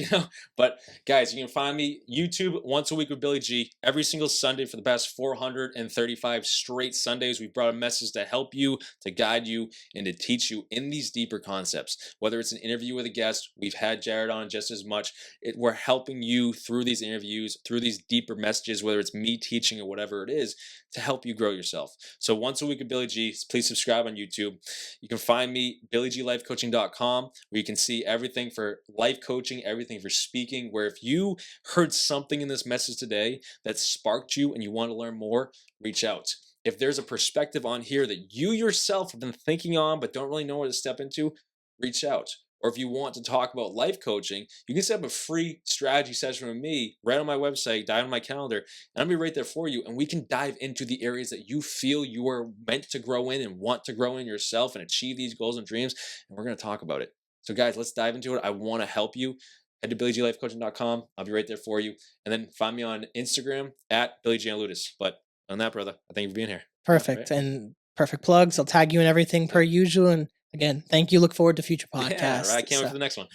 But guys, you can find me YouTube once a week with Billy G every single Sunday for the past 435 straight Sundays. We've brought a message to help you, to guide you, and to teach you in these deeper concepts. Whether it's an interview with a guest, we've had Jared on just as much. We're helping you through these interviews, through these deeper messages, whether it's me teaching or whatever it is, to help you grow yourself. So once a week with Billy G, please subscribe on YouTube. You can find me, BillyGLifeCoaching.com, where you can see everything for life coaching, everything for speaking, where if you heard something in this message today that sparked you and you want to learn more, reach out. If there's a perspective on here that you yourself have been thinking on but don't really know where to step into, reach out. or if you want to talk about life coaching, you can set up a free strategy session with me right on my website, dive on my calendar, and I'll be right there for you. And we can dive into the areas that you feel you are meant to grow in and want to grow in yourself and achieve these goals and dreams. And we're going to talk about it. So guys, let's dive into it. I want to help you. Head to BillyGLifeCoaching.com. I'll be right there for you. And then find me on Instagram at Giannouloudis. But on that, brother, I thank you for being here. Perfect. Right. And perfect plugs. I'll tag you in everything per usual. And again, thank you. Look forward to future podcasts. Yeah, right. I can't wait for the next one.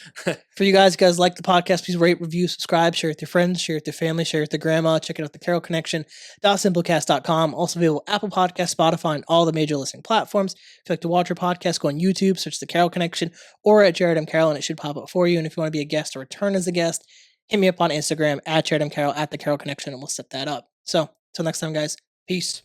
For you guys like the podcast, please rate, review, subscribe, share with your friends, share with your family, share with your grandma. Check it out, the Carroll Connection, simplecast.com. Also available Apple Podcasts, Spotify, and all the major listening platforms. If you like to watch our podcast, go on YouTube, search the Carroll Connection or at Jared M. Carroll, and it should pop up for you. And if you want to be a guest or return as a guest, hit me up on Instagram at Jared M. Carroll, at the Carroll Connection, and we'll set that up. So, until next time, guys, peace.